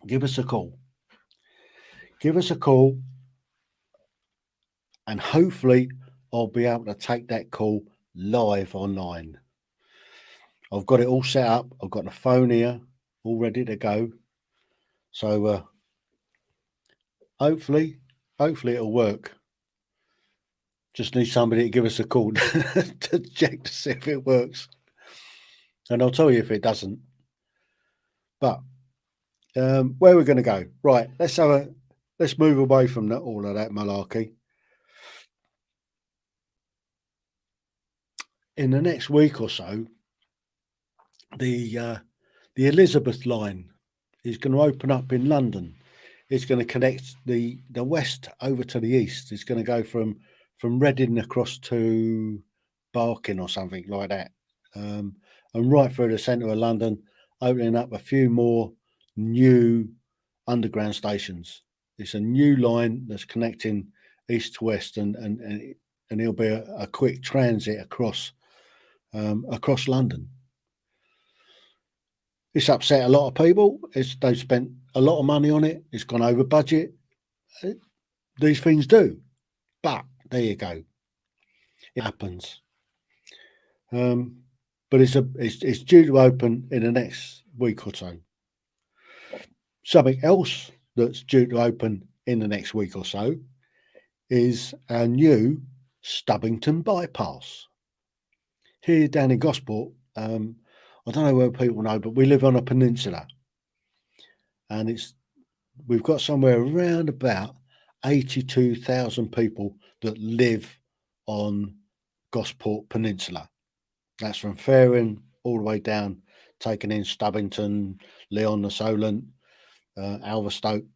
Speaker 2: give us a call. Give us a call, and hopefully I'll be able to take that call live online. I've got it all set up. I've got the phone here all ready to go. So hopefully it'll work. Just need somebody to give us a call to check to see if it works. And I'll tell you if it doesn't. But where we're going to go. Right, let's move away from all of that malarkey. In the next week or so, the Elizabeth line is going to open up in London. It's going to connect the west over to the east. It's going to go from Reading across to Barking or something like that, and right through the centre of London, opening up a few more new underground stations. It's a new line that's connecting east to west, and it'll be a quick transit across London. It's upset a lot of people. They've spent a lot of money on it. It's gone over budget. these things do. But there you go. It happens. But it's due to open in the next week or so. Something else that's due to open in the next week or so is our new Stubbington bypass. Here down in Gosport, I don't know whether people know, but we live on a peninsula, and we've got somewhere around about 82,000 people that live on Gosport Peninsula. That's from Fareham all the way down, taking in Stubbington, Leon the Solent, Alverstoke,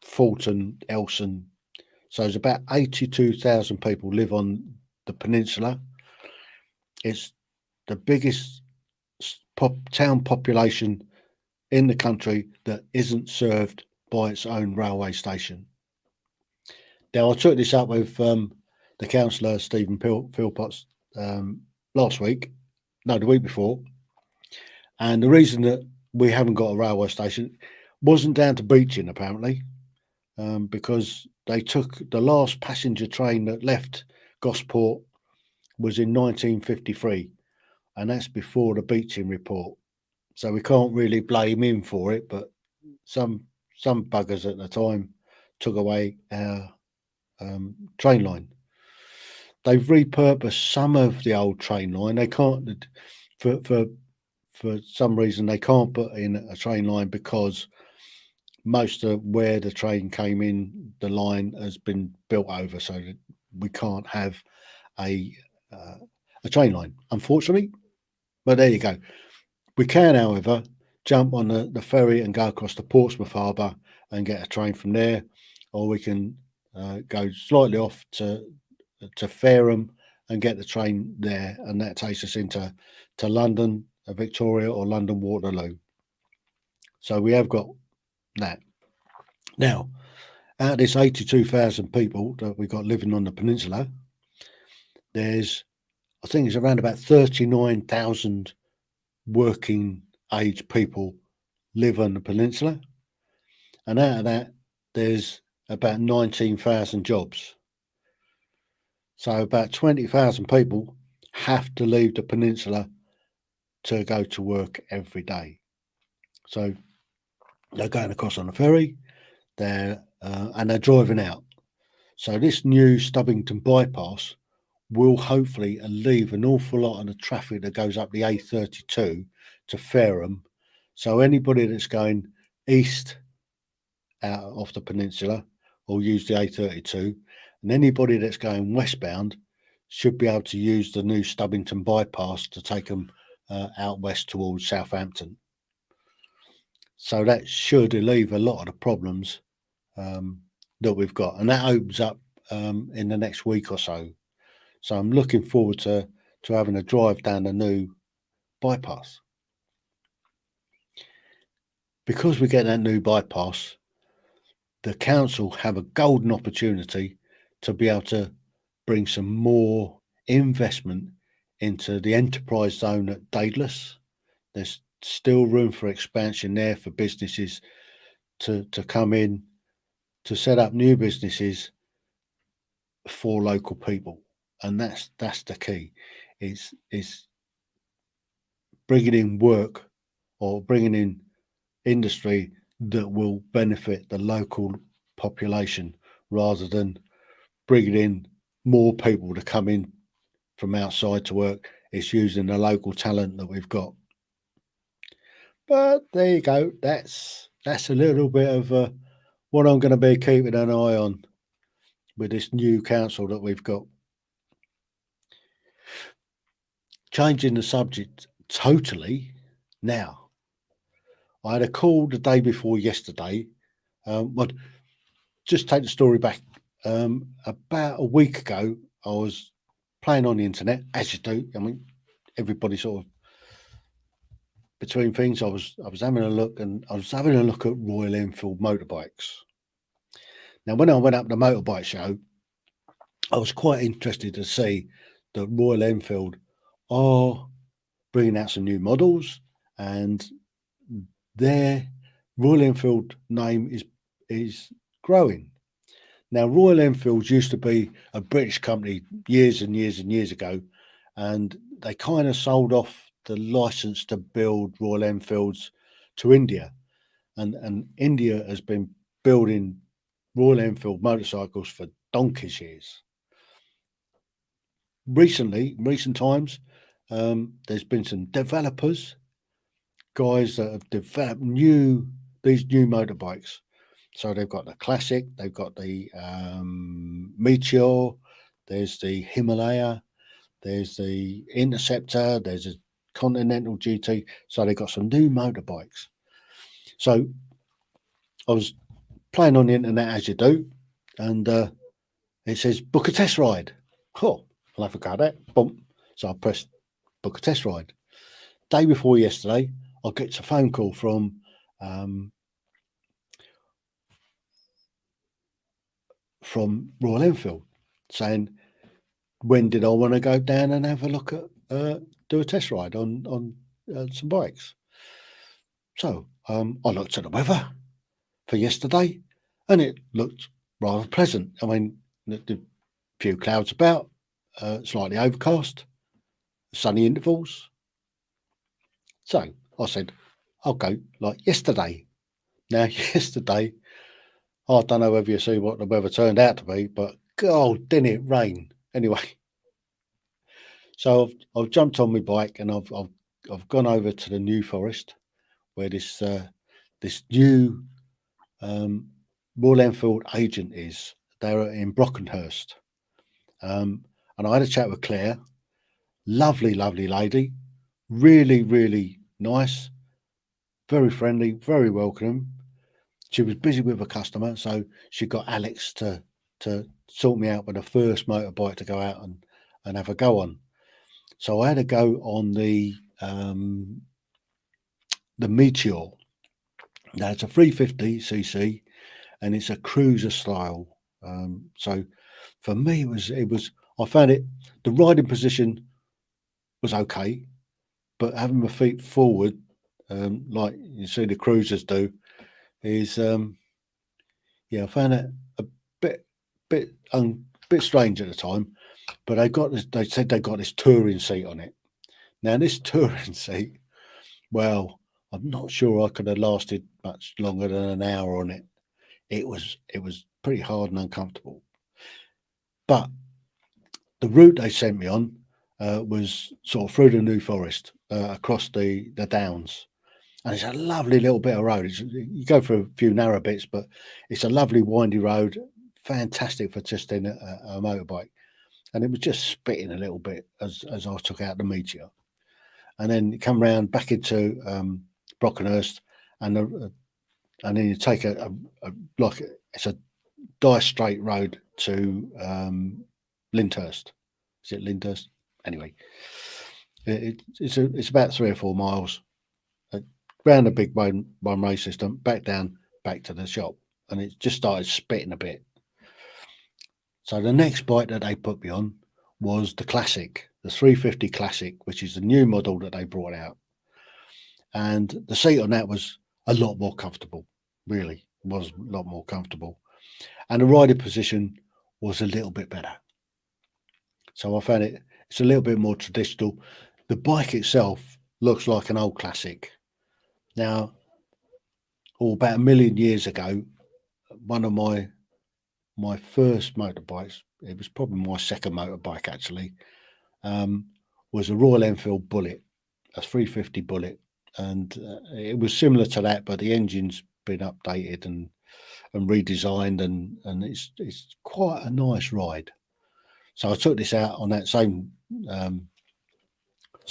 Speaker 2: Fulton, Elson. So there's about 82,000 people live on the peninsula. It's the biggest town population in the country that isn't served by its own railway station. Now, I took this up with the councillor, Stephen Philpotts, the week before. And the reason that we haven't got a railway station wasn't down to beaching, apparently, because they took the last passenger train that left Gosport was in 1953, and that's before the beaching report. So we can't really blame him for it, but some buggers at the time took away our train line. They've repurposed some of the old train line. They can't, for some reason, they can't put in a train line because most of where the train came in, the line has been built over, so that we can't have a train line, unfortunately. But there you go. We can, however, jump on the ferry and go across to Portsmouth Harbour and get a train from there, or we can go slightly off to Fareham and get the train there, and that takes us into London, Victoria, or London Waterloo. So we have got that. Now, out of this 82,000 people that we've got living on the peninsula, I think it's around about 39,000 working age people live on the peninsula, and out of that there's about 19,000 jobs. So about 20,000 people have to leave the peninsula to go to work every day. So they're going across on a ferry, and they're driving out. So this new Stubbington bypass will hopefully alleviate an awful lot of the traffic that goes up the A32 to Fareham. So anybody that's going east out of the peninsula will use the A32, and anybody that's going westbound should be able to use the new Stubbington bypass to take them out west towards Southampton. So that should alleviate a lot of the problems that we've got, and that opens up in the next week or so. So I'm looking forward to having a drive down the new bypass. Because we get that new bypass, the council have a golden opportunity to be able to bring some more investment into the enterprise zone at Daedalus. There's still room for expansion there for businesses to come in, to set up new businesses for local people. And that's the key. Is bringing in work or bringing in industry that will benefit the local population, rather than bringing in more people to come in from outside to work. It's using the local talent that we've got. But there you go. That's a little bit of what I'm going to be keeping an eye on with this new council that we've got. Changing the subject totally now. I had a call the day before yesterday. But just take the story back. About a week ago, I was playing on the internet, as you do. I mean, everybody sort of between things. I was having a look, and I was having a look at Royal Enfield motorbikes. Now, when I went up to the motorbike show, I was quite interested to see that Royal Enfield are bringing out some new models, and their Royal Enfield name is growing. Now, Royal Enfields used to be a British company years and years and years ago, and they kind of sold off the license to build Royal Enfields to India. And India has been building Royal Enfield motorcycles for donkey's years. Recent times, there's been some developers, guys that have developed these new motorbikes. So they've got the Classic, they've got the Meteor, there's the Himalaya, there's the Interceptor, there's a Continental GT. So they've got some new motorbikes. So I was playing on the internet as you do, and it says book a test ride. Oh, I'll have a go at it. Boom. So I pressed book a test ride. Day before yesterday, I get a phone call from Royal Enfield saying, when did I want to go down and have a look at do a test ride on some bikes. So I looked at the weather for yesterday, and it looked rather pleasant. I mean, a few clouds about, slightly overcast, sunny intervals. So I said, I'll go like yesterday. Now, yesterday, I don't know whether you see what the weather turned out to be, but God, didn't it rain? Anyway, so I've jumped on my bike and I've gone over to the New Forest where this new Royal Enfield agent is. They're in Brockenhurst, and I had a chat with Claire. Lovely lady, really nice, very friendly, very welcoming. She was busy with a customer, so she got Alex to sort me out with the first motorbike to go out and have a go on. So I had a go on the Meteor. Now it's a 350cc and it's a cruiser style. So for me, it was. I found the riding position was okay, but having my feet forward, like you see the cruisers do, is I found it a bit strange at the time. But they said they got this touring seat on it. Now this touring seat, well, I'm not sure I could have lasted much longer than an hour on it. It was pretty hard and uncomfortable. But the route they sent me on was sort of through the New Forest, across the downs. And it's a lovely little bit of road. You go through a few narrow bits, but it's a lovely windy road, fantastic for testing a motorbike. And it was just spitting a little bit as I took out the Meteor. And then come round back into Brockenhurst, and then you take it's a dice straight road to Lyndhurst. Is it Lyndhurst? Anyway, it's about 3 or 4 miles round the big one-way system, back down, back to the shop, and it just started spitting a bit. So the next bike that they put me on was the Classic, the 350 Classic, which is the new model that they brought out. And the seat on that was a lot more comfortable, really was a lot more comfortable. And the riding position was a little bit better. So I found it's a little bit more traditional. The bike itself looks like an old Classic. Now, about 1 million years ago, one of my first motorbikes, it was probably my second motorbike actually, was a Royal Enfield Bullet, a 350 Bullet, and it was similar to that, but the engine's been updated and redesigned, and it's quite a nice ride. So I took this out on that same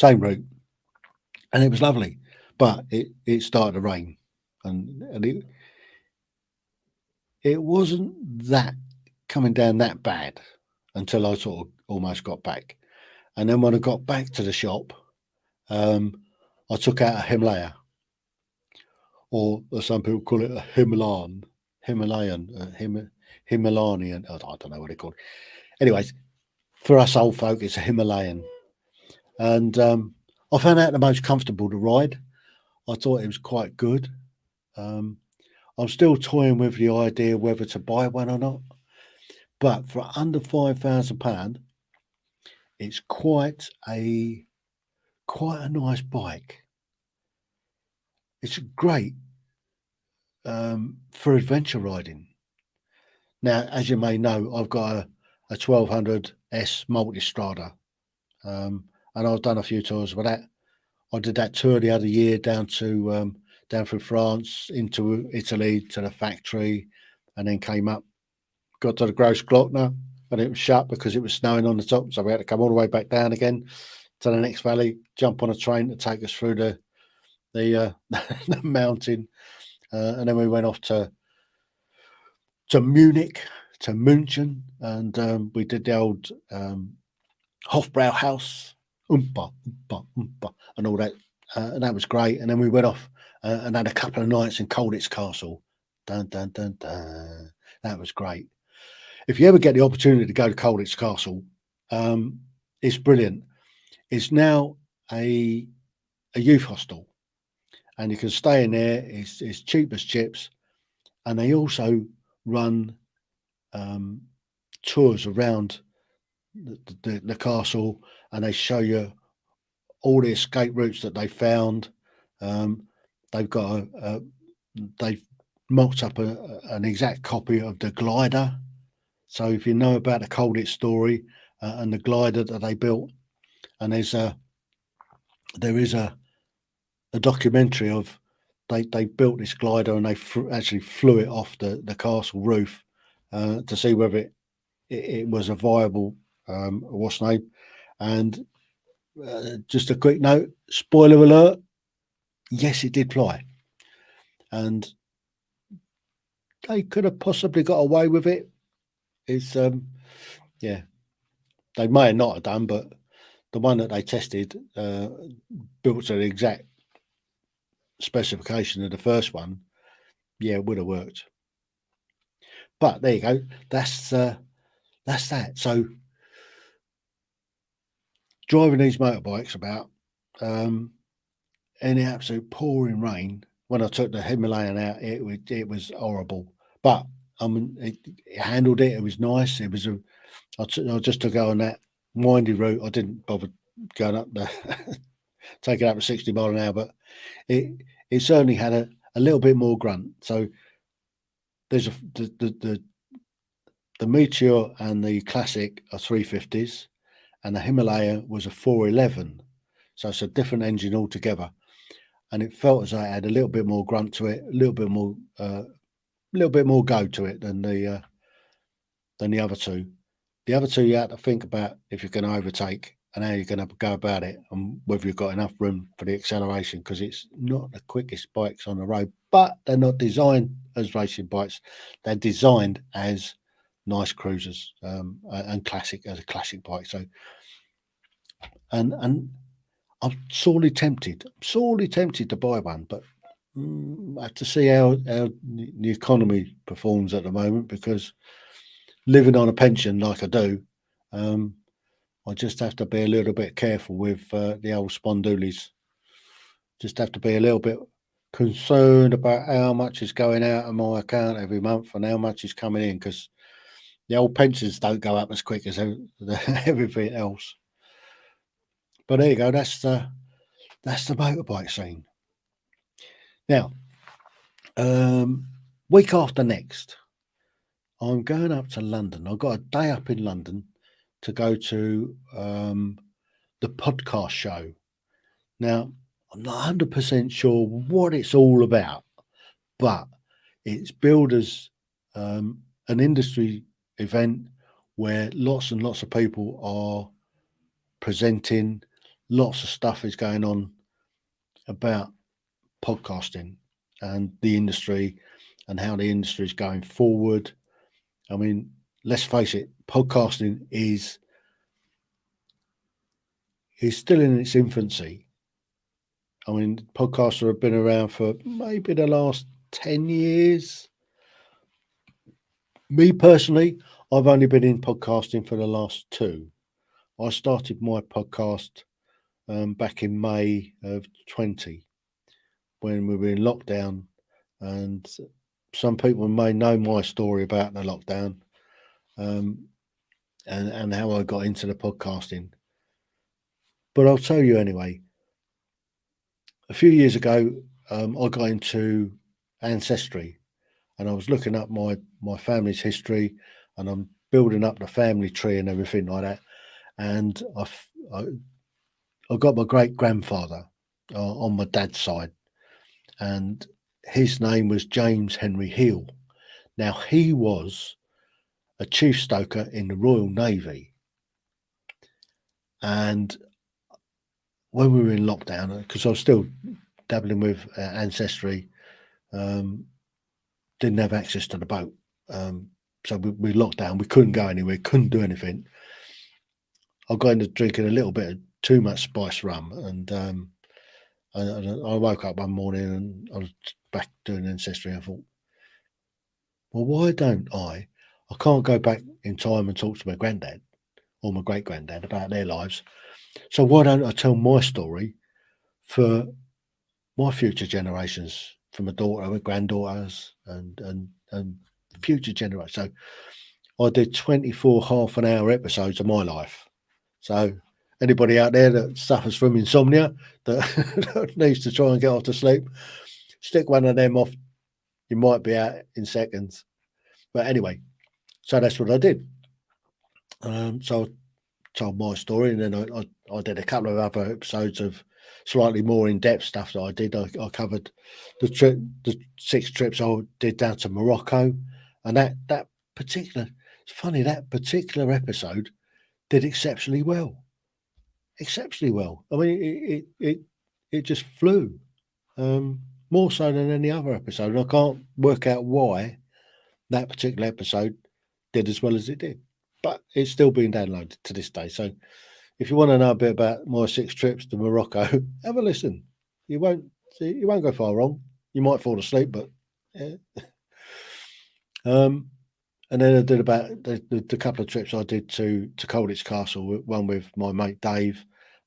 Speaker 2: route, and it was lovely, but it started to rain, and it wasn't that coming down that bad until I sort of almost got back. And then when I got back to the shop, I took out a Himalaya, or some people call it a Himalayan, Himalayan. I don't know what they call it. Anyways, for us old folk, it's a Himalayan. And I found out the most comfortable to ride. I thought it was quite good. I'm still toying with the idea whether to buy one or not. But for under £5,000, it's quite a nice bike. It's great for adventure riding. Now, as you may know, I've got a 1200S Multistrada, and I've done a few tours with that. I did that tour the other year down through France, into Italy, to the factory, and then came up, got to the Gross Glockner, and it was shut because it was snowing on the top, so we had to come all the way back down again to the next valley, jump on a train to take us through the the mountain, and then we went off to Munich, to München, and we did the old Hofbrauhaus, and all that, and that was great. And then we went off and had a couple of nights in Colditz Castle. Dun, dun, dun, dun. That was great. If you ever get the opportunity to go to Colditz Castle, it's brilliant. It's now a youth hostel, and you can stay in there. It's cheap as chips, and they also run tours around the castle, and they show you all the escape routes that they found. They've got they've mocked up an exact copy of the glider. So if you know about the Colditz story and the glider that they built, and there is a documentary of they built this glider, and they actually flew it off the castle roof to see whether it was a viable what's name. And just a quick note, spoiler alert, yes, it did fly, and they could have possibly got away with it. It's yeah, they may not have done, but the one that they tested built to the exact specification of the first one, yeah, it would have worked. But there you go, that's that. So driving these motorbikes about in the absolute pouring rain, when I took the Himalayan out, it was horrible. But I mean, it handled it. It was nice. It was I just took go on that windy route. I didn't bother going up the taking up to 60 mile an hour, but it certainly had a little bit more grunt. So there's the Meteor and the Classic are 350s, and the Himalaya was a 411. So it's a different engine altogether. And it felt as though it had a little bit more grunt to it, a little bit more go to it than the other two. The other two, you have to think about if you're going to overtake and how you're going to go about it, and whether you've got enough room for the acceleration, because it's not the quickest bikes on the road. But they're not designed as racing bikes; they're designed as nice cruisers, and classic as a classic bike. So, and I'm sorely tempted to buy one, but I have to see how the economy performs at the moment, because living on a pension like I do, I just have to be a little bit careful with the old spondoolies. Just have to be a little bit concerned about how much is going out of my account every month and how much is coming in, because the old pensions don't go up as quick as everything else. But there you go. That's the motorbike scene. Now, week after next, I'm going up to London. I've got a day up in London to go to the podcast show. Now, I'm not 100% sure what it's all about, but it's billed as an industry event where lots and lots of people are presenting. Lots of stuff is going on about podcasting and the industry and how the industry is going forward. I mean, let's face it, podcasting is still in its infancy. I mean, podcasts have been around for maybe the last 10 years. Me personally, I've only been in podcasting for the last 2. I started my podcast back in May of 20, when we were in lockdown, and some people may know my story about the lockdown, and how I got into the podcasting. But I'll tell you anyway. A few years ago, I got into ancestry, and I was looking up my family's history, and I'm building up the family tree and everything like that. And I got my great grandfather on my dad's side, and his name was James Henry Heale. Now, he was a chief stoker in the Royal Navy, and when we were in lockdown, because I was still dabbling with ancestry, didn't have access to the boat, so we locked down. We couldn't go anywhere, couldn't do anything. I got into drinking a little bit of too much spiced rum, and I woke up one morning and I was back doing ancestry. I thought, well, why don't I can't go back in time and talk to my granddad or my great granddad about their lives. So why don't I tell my story for my future generations, for my daughter, my granddaughters, and future generations. So I did 24 half-an-hour episodes of my life. So anybody out there that suffers from insomnia, that needs to try and get off to sleep, stick one of them off. You might be out in seconds. But anyway, so that's what I did. So I told my story, and then I did a couple of other episodes of slightly more in-depth stuff that I did. I covered the 6 trips I did down to Morocco, and that particular, it's funny, that particular episode did exceptionally well. I mean, it just flew, more so than any other episode. And I can't work out why that particular episode did as well as it did, but it's still being downloaded to this day. So if you want to know a bit about my 6 trips to Morocco, have a listen. You won't go far wrong. You might fall asleep, but yeah. And then I did about the couple of trips I did to Colditch Castle, one with my mate Dave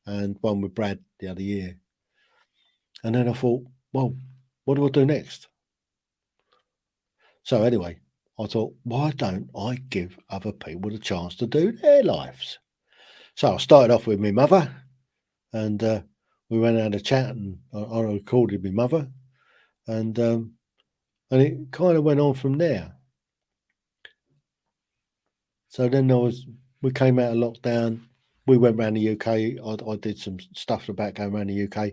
Speaker 2: and one with Brad the other year. And then I thought, well, what do I do next? So anyway, I thought, why don't I give other people the chance to do their lives? So I started off with my mother, and we went out to chat, and I recorded my mother, and it kind of went on from there. So then we came out of lockdown. We went around the UK. I did some stuff about going around the UK,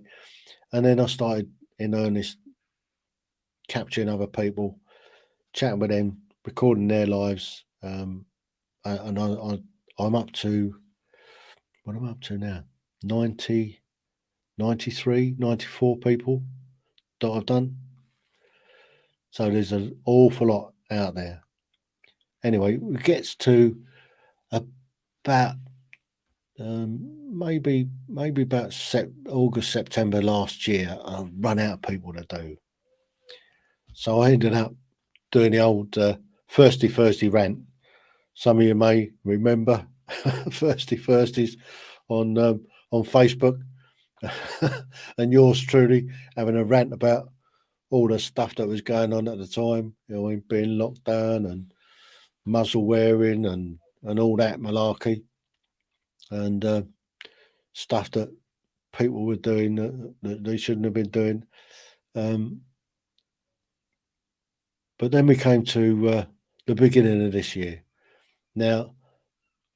Speaker 2: and then I started in earnest capturing other people, chatting with them, recording their lives, and I'm up to, what am I up to now? 90, 93, 94 people that I've done. So there's an awful lot out there. Anyway, it gets to about maybe about August, September last year, I've run out of people to do. So I ended up doing the old Thirsty Thursday rant. Some of you may remember Thirsty Thursdays on Facebook, and yours truly having a rant about all the stuff that was going on at the time, being locked down and muzzle wearing and all that malarkey, and stuff that people were doing that they shouldn't have been doing. But then we came to the beginning of this year. Now,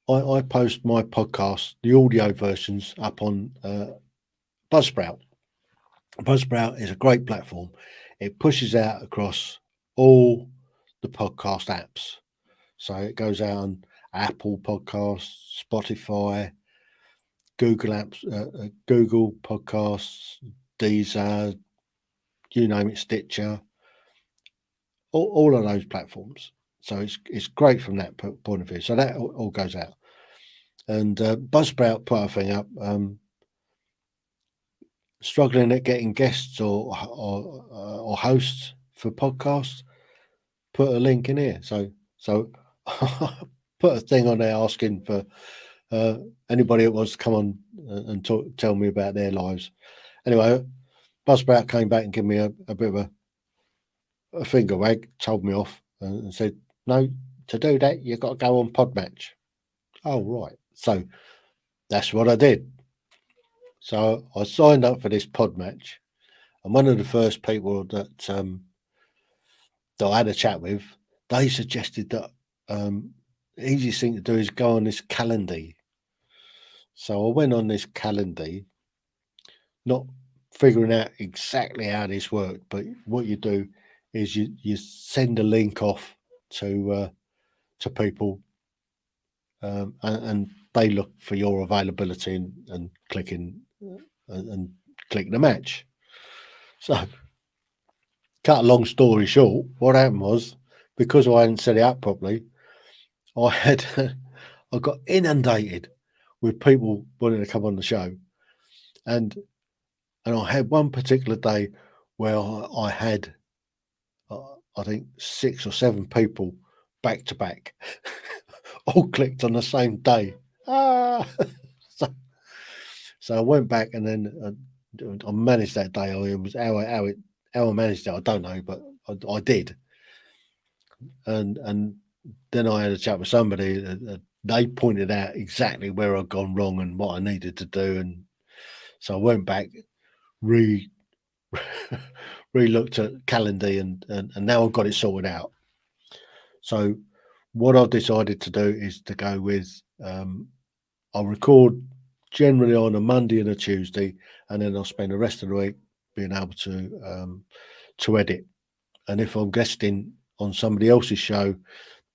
Speaker 2: I post my podcast, the audio versions, up on Buzzsprout. Buzzsprout is a great platform. It pushes out across all the podcast apps. So it goes out on Apple Podcasts, Spotify, Google apps, Google Podcasts, Deezer, you name it, Stitcher, all of those platforms. So it's great from that point of view. So that all goes out. And Buzzsprout put a thing up, struggling at getting guests or hosts for podcasts. Put a link in here. So put a thing on there asking for anybody that wants to come on and tell me about their lives. Anyway, Buzzsprout came back and gave me a bit of a finger wag, told me off, and said, "No, to do that, you've got to go on Podmatch." Oh, right. So that's what I did. So I signed up for this Podmatch, and one of the first people that I had a chat with, they suggested that the easiest thing to do is go on this Calendly. So I went on this Calendly, not figuring out exactly how this worked, but what you do is you send a link off to people, and they look for your availability and click the match. So, cut a long story short, what happened was, because I hadn't set it up properly, I got inundated with people wanting to come on the show, and I had one particular day where I had I think 6 or 7 people back to back, all clicked on the same day. So I went back, and then I managed that day. It was how I managed it, I don't know, but I did. And then I had a chat with somebody. They pointed out exactly where I'd gone wrong and what I needed to do, and so I went back, re-looked at Calendly, and now I've got it sorted out. So what I've decided to do is to go with I'll record generally on a Monday and a Tuesday, and then I'll spend the rest of the week being able to edit. And if I'm guesting on somebody else's show,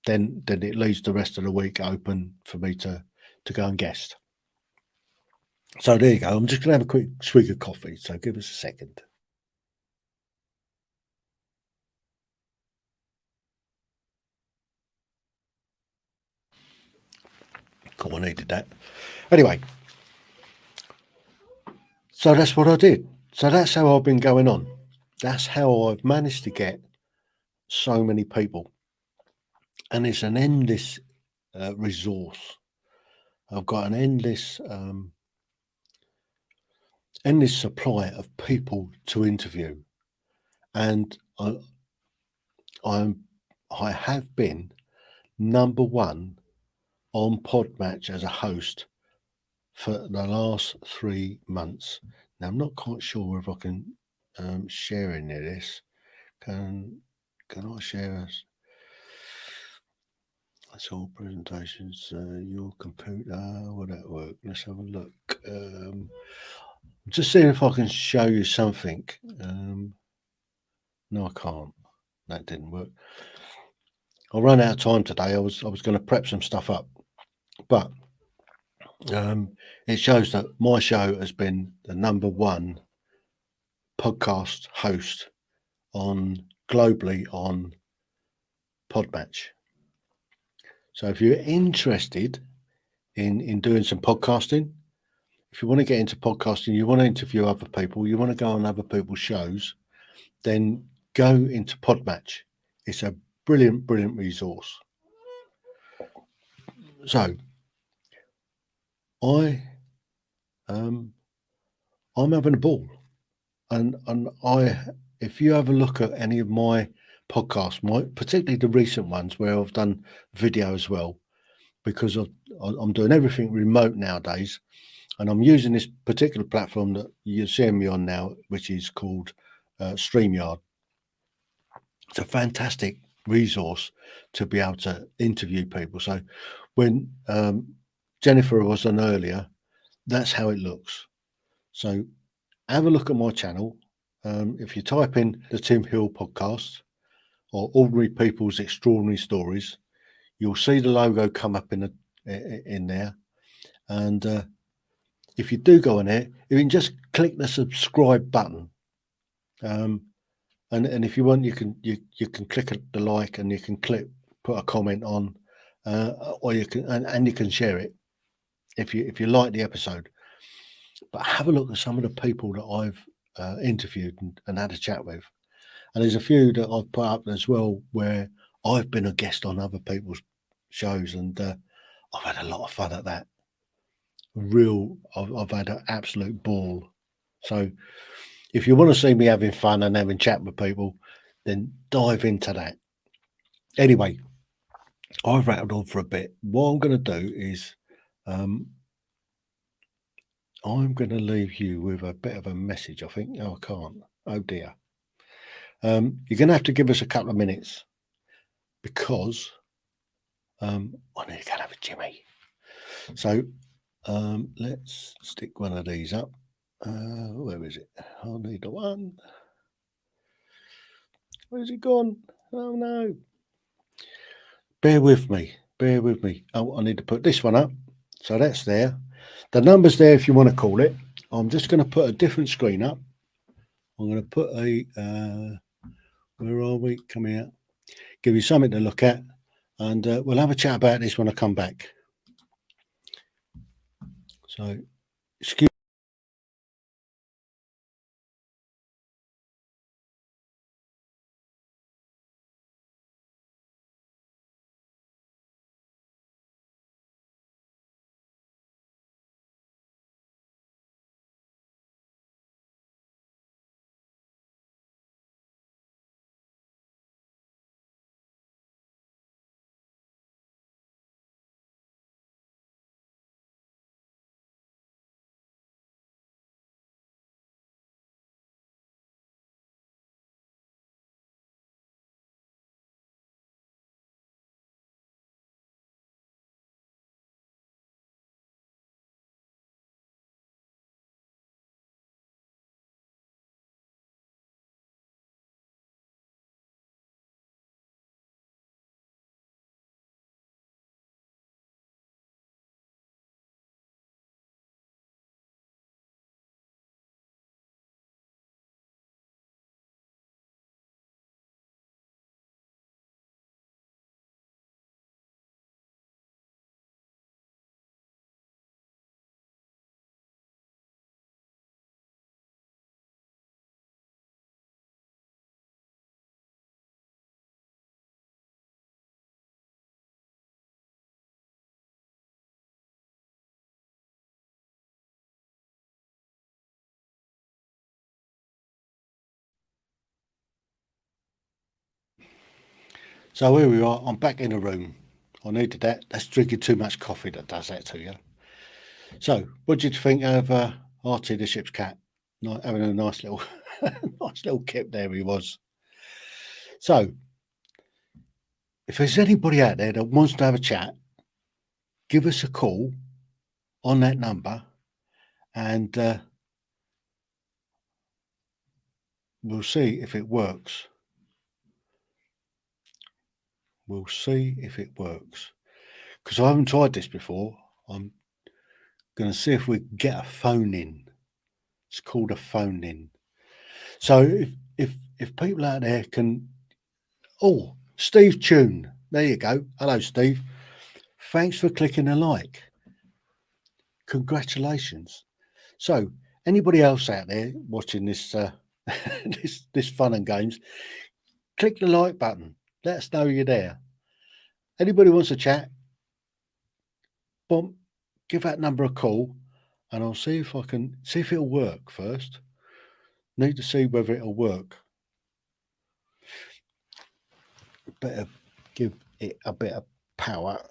Speaker 2: then it leaves the rest of the week open for me to go and guest. So there you go. I'm just going to have a quick swig of coffee, so give us a second. Cool, I needed that. Anyway, so that's what I did. So that's how I've been going on. That's how I've managed to get so many people. And it's an endless resource. I've got an endless supply of people to interview, and I have been number one on Podmatch as a host for the last 3 months. Now I'm not quite sure if I can share any of this. Can I share? That's all presentations. Your computer, will that work? Let's have a look. Just seeing if I can show you something. No, I can't. That didn't work. I ran out of time today. I was going to prep some stuff up, but it shows that my show has been the number one podcast host globally on Podmatch. So if you're interested in doing some podcasting, if you want to get into podcasting, you want to interview other people, you want to go on other people's shows, then go into Podmatch. It's a brilliant resource. So I'm having a ball, and if you have a look at any of my podcasts, particularly the recent ones where I've done video as well, because I'm doing everything remote nowadays, and I'm using this particular platform that you're seeing me on now, which is called StreamYard. It's a fantastic resource to be able to interview people. So when Jennifer was on earlier, that's how it looks. So have a look at my channel. If you type in the Tim Heale podcast or Ordinary People's Extraordinary Stories, you'll see the logo come up in there. And if you do go in there, you can just click the subscribe button. And if you want, you can click the like, and you can put a comment on, or you can share it if you like the episode. But have a look at some of the people that I've interviewed and had a chat with, and there's a few that I've put up as well where I've been a guest on other people's shows, and I've had a lot of fun at that. I've had an absolute ball. So if you want to see me having fun and having chat with people, then dive into that. Anyway, I've rattled on for a bit. What I'm going to do is I'm going to leave you with a bit of a message, I think. Oh, I can't. Oh, dear. You're going to have to give us a couple of minutes because I need to go and have a Jimmy. So let's stick one of these up. Where is it? I need the one. Where's it gone? Oh, no. Bear with me. Bear with me. Oh, I need to put this one up. So that's there. The number's there if you want to call it. I'm just going to put a different screen up. I'm going to put a, where are we coming out? Give you something to look at. And we'll have a chat about this when I come back. So, excuse. So here we are. I'm back in the room. I needed that. That's drinking too much coffee that does that to you. So, what did you think of Artie the ship's cat? Having a nice little, nice little kip there he was. So, if there's anybody out there that wants to have a chat, give us a call on that number, and we'll see if it works. We'll see if it works. Because I haven't tried this before. I'm going to see if we can get a phone in. It's called a phone in. So if people out there can, oh, Steve Tune, there you go. Hello, Steve. Thanks for clicking a like. Congratulations. So anybody else out there watching this this fun and games, click the like button. Let us know you're there. Anybody wants to chat, boom, give that number a call, and I'll see if I can see if it'll work first. Need to see whether it'll work. Better give it a bit of power.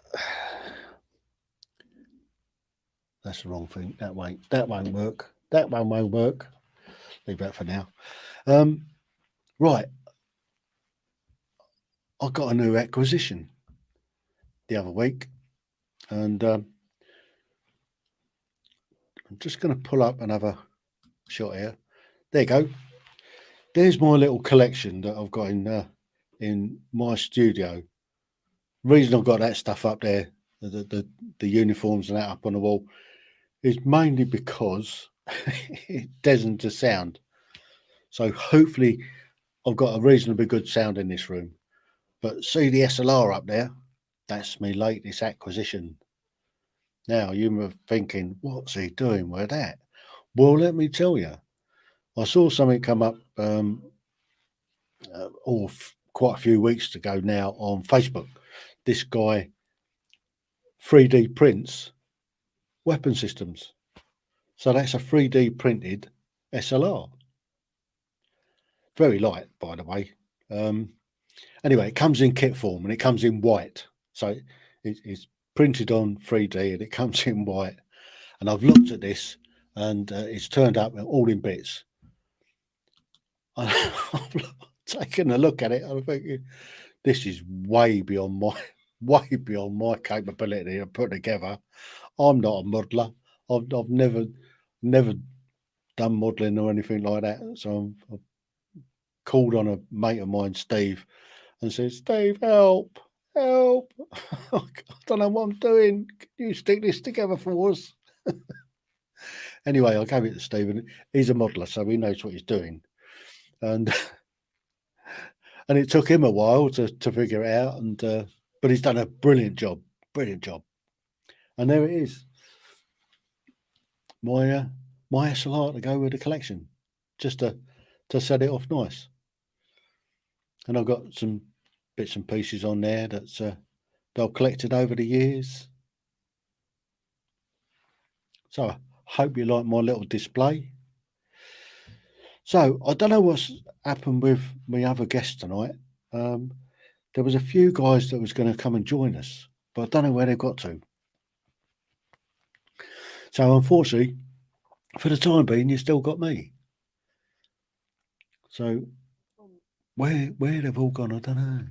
Speaker 2: That's the wrong thing. That won't work. That one won't work. Leave that for now. Right. I got a new acquisition the other week, and I'm just going to pull up another shot here. There you go. There's my little collection that I've got in my studio. Reason I've got that stuff up there, the uniforms and that up on the wall, is mainly because it deadens the sound. So hopefully I've got a reasonably good sound in this room. But see the SLR up there? That's my latest acquisition. Now you were thinking, what's he doing with that? Well, let me tell you. I saw something come up quite a few weeks ago now on Facebook. This guy 3D prints weapon systems. So that's a 3D printed SLR. Very light, by the way. Anyway, it comes in kit form and it comes in white. So it's printed on 3D and it comes in white. And I've looked at this and it's turned up all in bits. I've taken a look at it and I'm thinking, this is way beyond my capability to put together. I'm not a modeler. I've never done modelling or anything like that. So I've called on a mate of mine, Steve, and said, Steve, help. I don't know what I'm doing. Can you stick this together for us? Anyway, I gave it to Steve, and he's a modeler, so he knows what he's doing. And it took him a while to figure it out, and but he's done a brilliant job. And there it is. My SLR to go with the collection, just to set it off nice. And I've got some bits and pieces on there that I've collected over the years. So I hope you like my little display. So I don't know what's happened with my other guest tonight. There was a few guys that was going to come and join us, but I don't know where they've got to. So unfortunately, for the time being, you still got me. So where they've all gone, I don't know.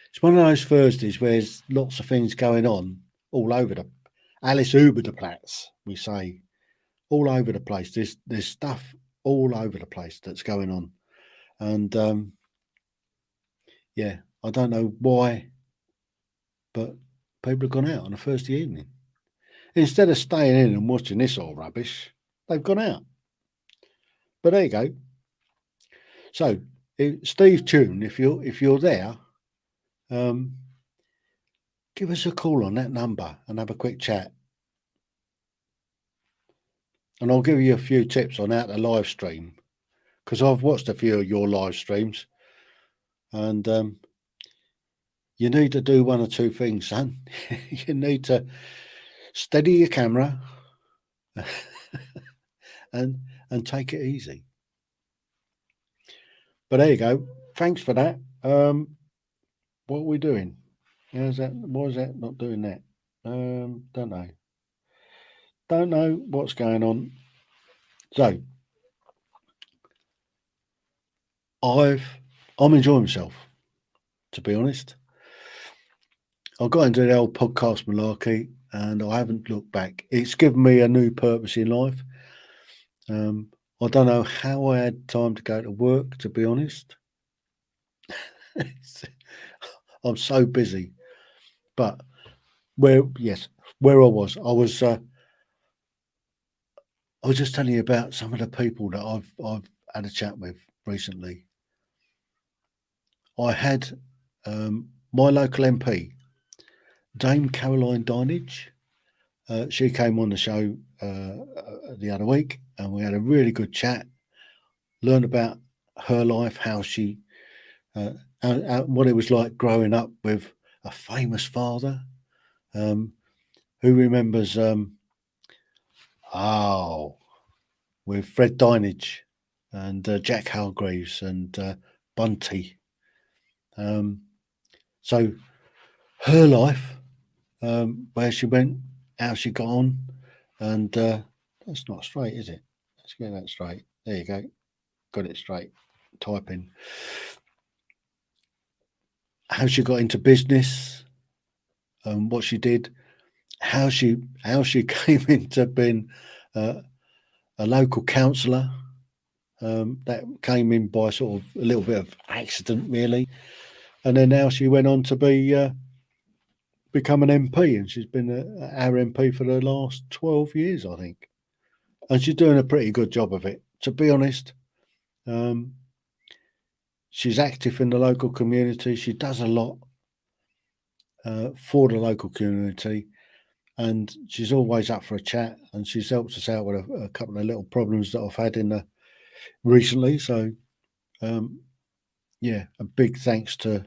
Speaker 2: It's one of those Thursdays where there's lots of things going on all over the Alice Uber the Platz, we say, all over the place. There's stuff all over the place that's going on. And yeah, I don't know why, but people have gone out on a Thursday evening. Instead of staying in and watching this all rubbish, they've gone out. But there you go. So, Steve Tune, if you're there, give us a call on that number and have a quick chat. And I'll give you a few tips on how to live stream, because I've watched a few of your live streams, and you need to do one or two things, son. You need to steady your camera and take it easy. But there you go. Thanks for that. What are we doing? How's that? Why is that not doing that? Don't know. Don't know what's going on. So I'm enjoying myself, to be honest. I got into the old podcast malarkey and I haven't looked back. It's given me a new purpose in life. I don't know how I had time to go to work, to be honest. I'm so busy. But where I was just telling you about some of the people that I've had a chat with recently. I had my local MP, Dame Caroline Dinage. She came on the show the other week, and we had a really good chat. Learned about her life, how she, what it was like growing up with a famous father. Who remembers? With Fred Dinage and Jack Hargreaves and Bunty. So her life, where she went, how she got on, and that's not straight, is it? Let's get that straight. There you go. Got it straight. Typing. How she got into business, what she did, how she came into being a local councillor. That came in by sort of a little bit of accident, really, and then now she went on to become an MP, and she's been our MP for the last 12 years, I think, and she's doing a pretty good job of it, to be honest. She's active in the local community. She does a lot for the local community, and she's always up for a chat, and she's helped us out with a couple of little problems that I've had recently. So yeah, a big thanks to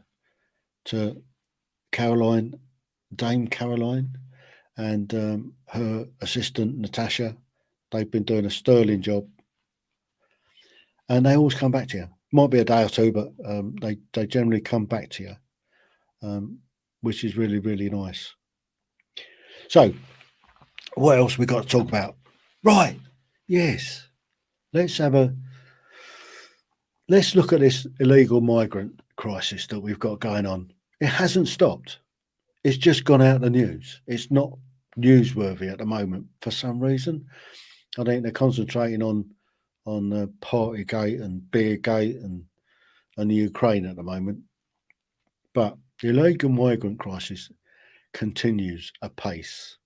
Speaker 2: Caroline, Dame Caroline, and her assistant Natasha. They've been doing a sterling job, and they always come back to you. Might be a day or two, but they generally come back to you, which is really, really nice. So, what else we got to talk about? Right, yes, let's look at this illegal migrant crisis that we've got going on. It hasn't stopped. It's just gone out the news. It's not newsworthy at the moment for some reason. I think they're concentrating on Partygate and Beergate and the Ukraine at the moment. But the illegal migrant crisis continues apace.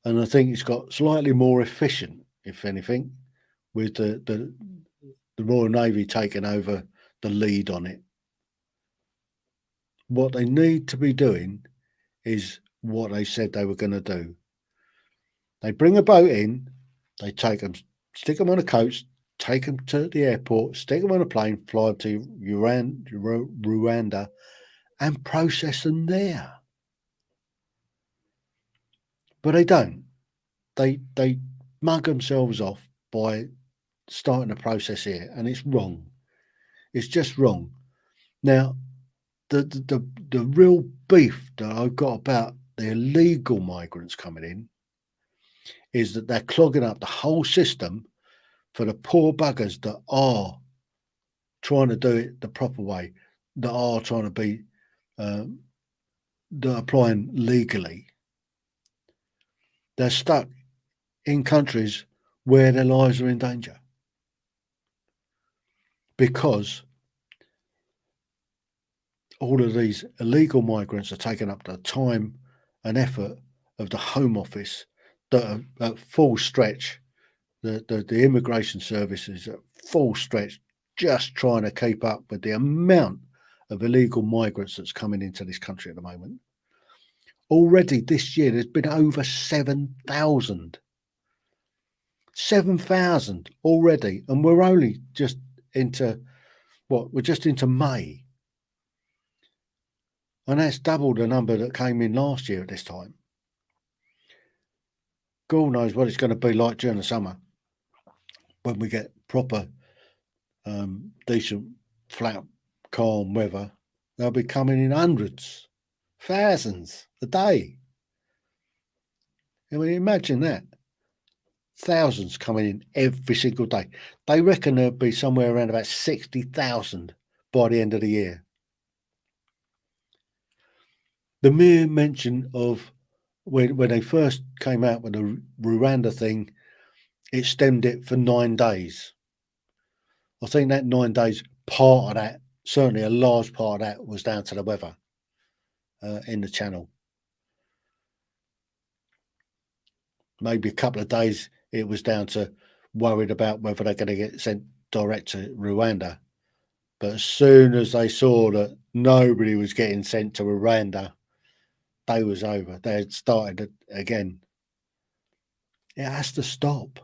Speaker 2: And I think it's got slightly more efficient, if anything, with the Royal Navy taking over the lead on it. What they need to be doing is what they said they were going to do. They bring a boat in, they take them, stick them on a coach, take them to the airport, stick them on a plane, fly them to Rwanda, and process them there. But they don't. They mug themselves off by starting the process here, and it's wrong. It's just wrong. Now, the real beef that I've got about the illegal migrants coming in is that they're clogging up the whole system for the poor buggers that are trying to do it the proper way, that are trying to be, that are applying legally. They're stuck in countries where their lives are in danger because all of these illegal migrants are taking up the time and effort of the Home Office that are at full stretch. The immigration service is at full stretch, just trying to keep up with the amount of illegal migrants that's coming into this country at the moment. Already this year, there's been over 7,000. 7,000 already, and we're only just into we're just into May. And that's double the number that came in last year at this time. God knows what it's going to be like during the summer when we get proper, decent, flat, calm weather. They'll be coming in hundreds, thousands a day. I mean, imagine that. Thousands coming in every single day. They reckon there'll be somewhere around about 60,000 by the end of the year. The mere mention of when they first came out with the Rwanda thing, it stemmed it for 9 days. I think that 9 days, part of that, certainly a large part of that, was down to the weather in the channel. Maybe a couple of days it was down to worried about whether they're going to get sent direct to Rwanda. But as soon as they saw that nobody was getting sent to Rwanda, day was over. They had started it again. It has to stop.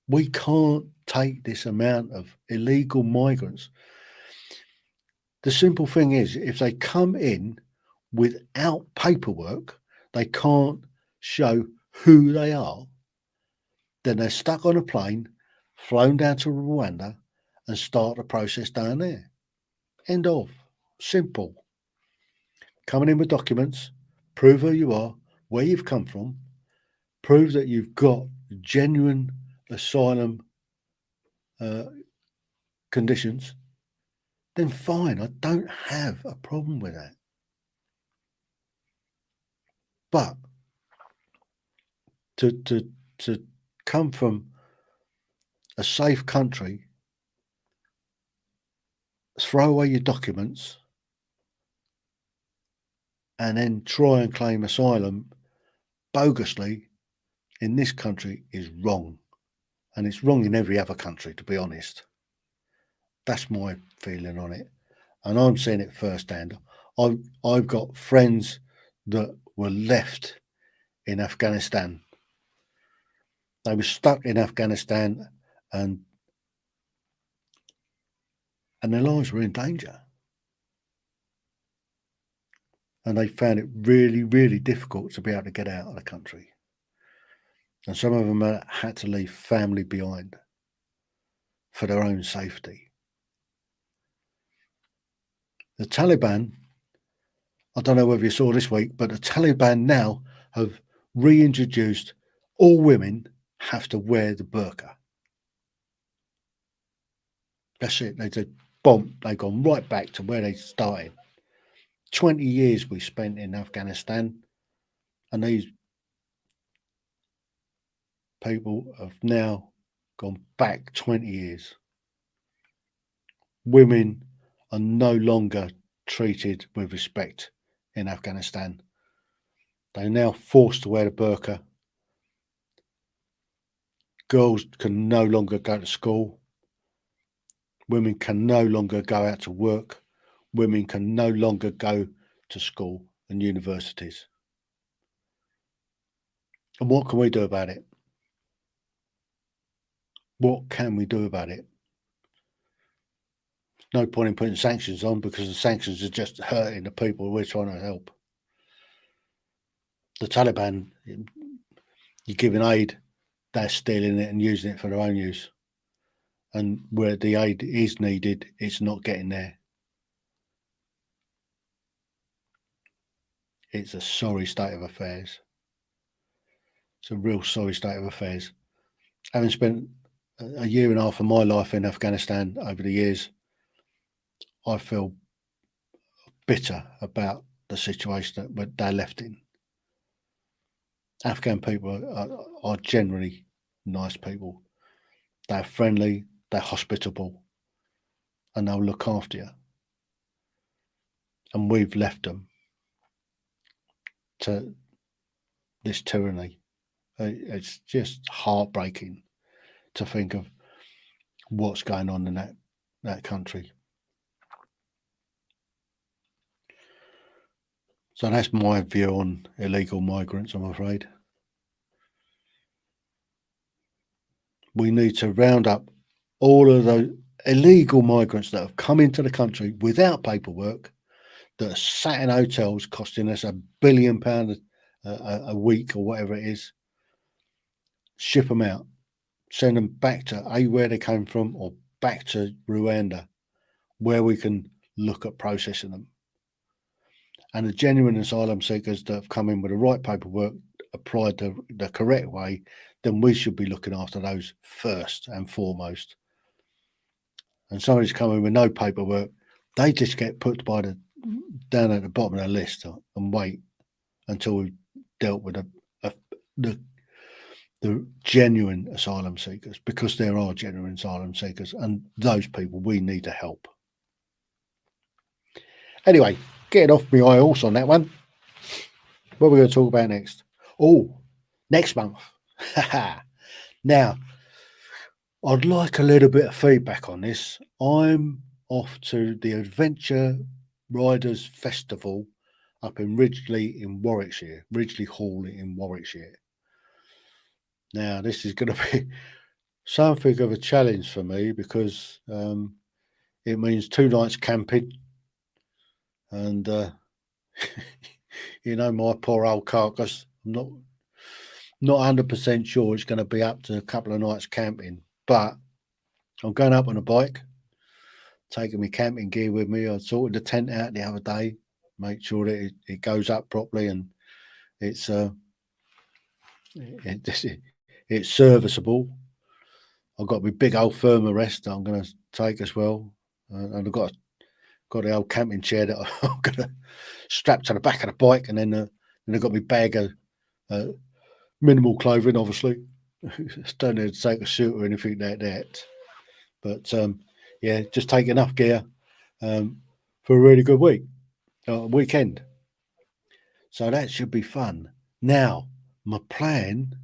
Speaker 2: We can't take this amount of illegal migrants. The simple thing is, if they come in without paperwork, they can't show who they are, then they're stuck on a plane, flown down to Rwanda, and start the process down there. End of. Simple. Coming in with documents, prove who you are, where you've come from, prove that you've got genuine asylum conditions, then fine. I don't have a problem with that. But to come from a safe country, throw away your documents, and then try and claim asylum bogusly in this country is wrong. And it's wrong in every other country, to be honest. That's my feeling on it. And I'm seeing it firsthand. I've got friends that were left in Afghanistan. They were stuck in Afghanistan and their lives were in danger. And they found it really, really difficult to be able to get out of the country. And some of them had to leave family behind for their own safety. The Taliban, I don't know whether you saw this week, but the Taliban now have reintroduced all women have to wear the burqa. That's it. They did bomb. They've gone right back to where they started. 20 years we spent in Afghanistan, and these people have now gone back 20 years. Women are no longer treated with respect in Afghanistan. They're now forced to wear the burqa. Girls can no longer go to school. Women can no longer go out to work. Women can no longer go to school and universities. And what can we do about it? What can we do about it? No point in putting sanctions on, because the sanctions are just hurting the people we're trying to help. The Taliban, you're giving aid, they're stealing it and using it for their own use. And where the aid is needed, it's not getting there. It's a sorry state of affairs. It's a real sorry state of affairs. Having spent a year and a half of my life in Afghanistan over the years, I feel bitter about the situation that they're left in. Afghan people are generally nice people. They're friendly, they're hospitable, and they'll look after you. And we've left them to this tyranny. It's just heartbreaking to think of what's going on in that country. So that's my view on illegal migrants, I'm afraid. We need to round up all of those illegal migrants that have come into the country without paperwork, that are sat in hotels costing us £1 billion a week or whatever it is. Ship them out, send them back to where they came from, or back to Rwanda, where we can look at processing them. And the genuine asylum seekers that have come in with the right paperwork, applied the correct way, then we should be looking after those first and foremost. And somebody's coming with no paperwork, they just get put down at the bottom of the list and wait until we've dealt with the genuine asylum seekers, because there are genuine asylum seekers, and those people we need to help. Anyway, getting off my high horse on that one. What are we going to talk about next? Oh, next month. Now, I'd like a little bit of feedback on this. I'm off to the Adventure Riders Festival up in Ridgely in Warwickshire, Ridgely Hall in Warwickshire. Now, this is going to be something of a challenge for me, because it means 2 nights camping, and you know, my poor old carcass, I'm not 100% sure it's going to be up to a couple of nights camping, but I'm going up on a bike, taking my camping gear with me. I sorted the tent out the other day, make sure that it goes up properly, and it's serviceable. I've got my big old thermarest that I'm going to take as well, and I've got the old camping chair that I'm going to strap to the back of the bike, and then I've got my bag of minimal clothing, obviously. Don't need to take a suit or anything like that. But yeah, just take enough gear for a really good weekend. So that should be fun. Now, my plan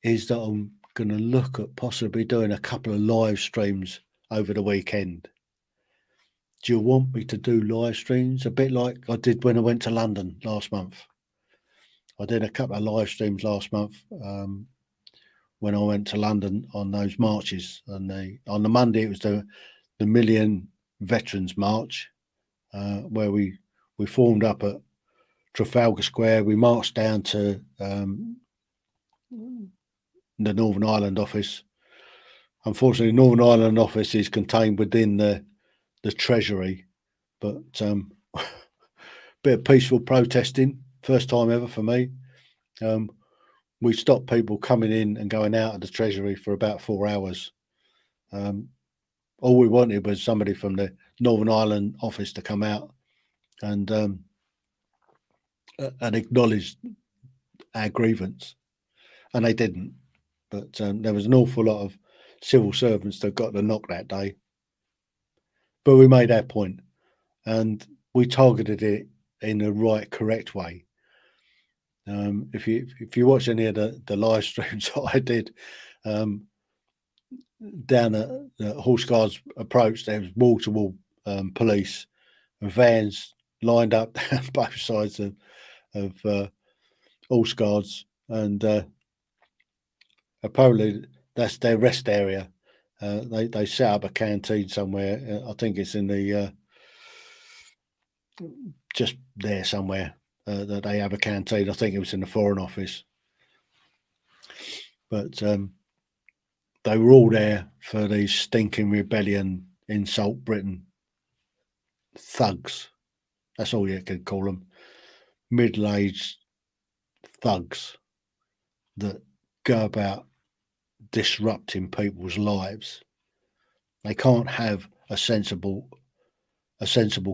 Speaker 2: is that I'm going to look at possibly doing a couple of live streams over the weekend. Do you want me to do live streams? A bit like I did when I went to London last month. I did a couple of live streams last month when I went to London on those marches. And on the Monday, it was the Million Veterans March, where we formed up at Trafalgar Square. We marched down to the Northern Ireland office. Unfortunately, the Northern Ireland office is contained within the the Treasury, but bit of peaceful protesting, first time ever for me. We stopped people coming in and going out of the Treasury for about 4 hours. All we wanted was somebody from the Northern Ireland office to come out and acknowledge our grievance, and they didn't. But there was an awful lot of civil servants that got the knock that day. But we made our point, and we targeted it in the right, correct way. If you watch any of the live streams that I did down at the Horse Guards approach, there was wall-to-wall police and vans lined up down both sides of Horse Guards, and apparently that's their rest area. They set up a canteen somewhere. I think it's in the just there somewhere that they have a canteen. I think it was in the Foreign Office, but they were all there for these stinking rebellion, insult Britain thugs. That's all you could call them. Middle-aged thugs that go about disrupting people's lives. They can't have a sensible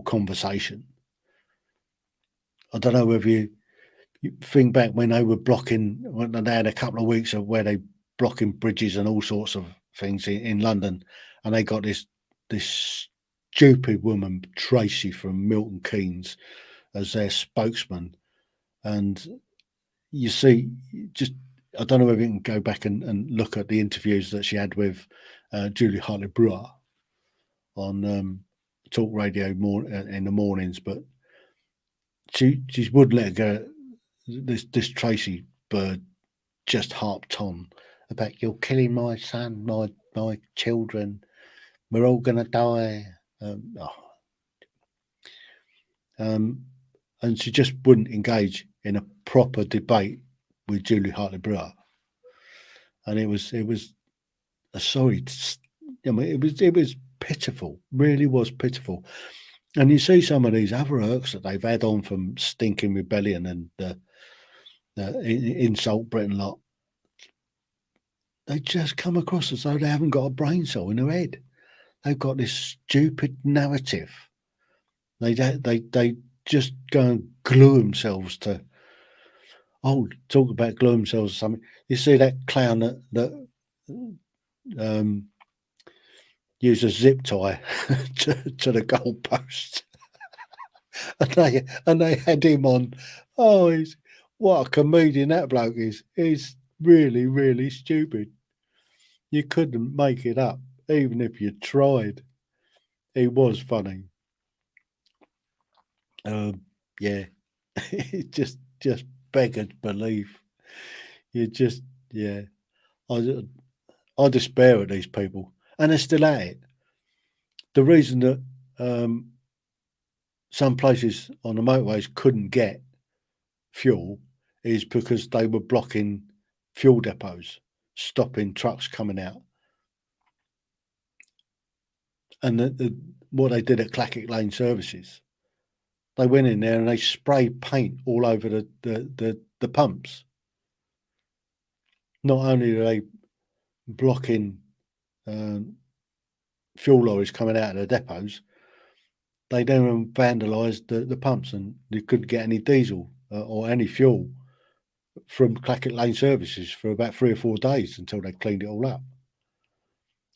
Speaker 2: conversation. I don't know whether you think back when they were blocking, when they had a couple of weeks of where they blocking bridges and all sorts of things in London, and they got this stupid woman Tracy from Milton Keynes as their spokesman. And you see, just I don't know if you can go back and look at the interviews that she had with Julie Hartley-Brewer on talk radio in the mornings, but she would let go. This Tracy bird just harped on about, you're killing my son, my children, we're all gonna die. And she just wouldn't engage in a proper debate with Julie Hartley-Brewer, and it was sorry, I mean, it was pitiful, really was pitiful. And you see some of these other irks that they've had on from Stinking Rebellion and the Insult Britain lot. They just come across as though they haven't got a brain cell in their head. They've got this stupid narrative. They just go and glue themselves to. Oh, talk about glue themselves or something. You see that clown that used a zip tie to the goalpost, and they had him on. Oh, what a comedian that bloke is. He's really, really stupid. You couldn't make it up, even if you tried. He was funny. Yeah, it just beggared belief. You just, yeah. I despair at these people, and they're still at it. The reason that some places on the motorways couldn't get fuel is because they were blocking fuel depots, stopping trucks coming out. And what they did at Clackett Lane Services, they went in there and they sprayed paint all over the pumps. Not only are they blocking fuel lorries coming out of the depots, they then vandalised the pumps, and they couldn't get any diesel or any fuel from Clackett Lane Services for about 3 or 4 days until they cleaned it all up.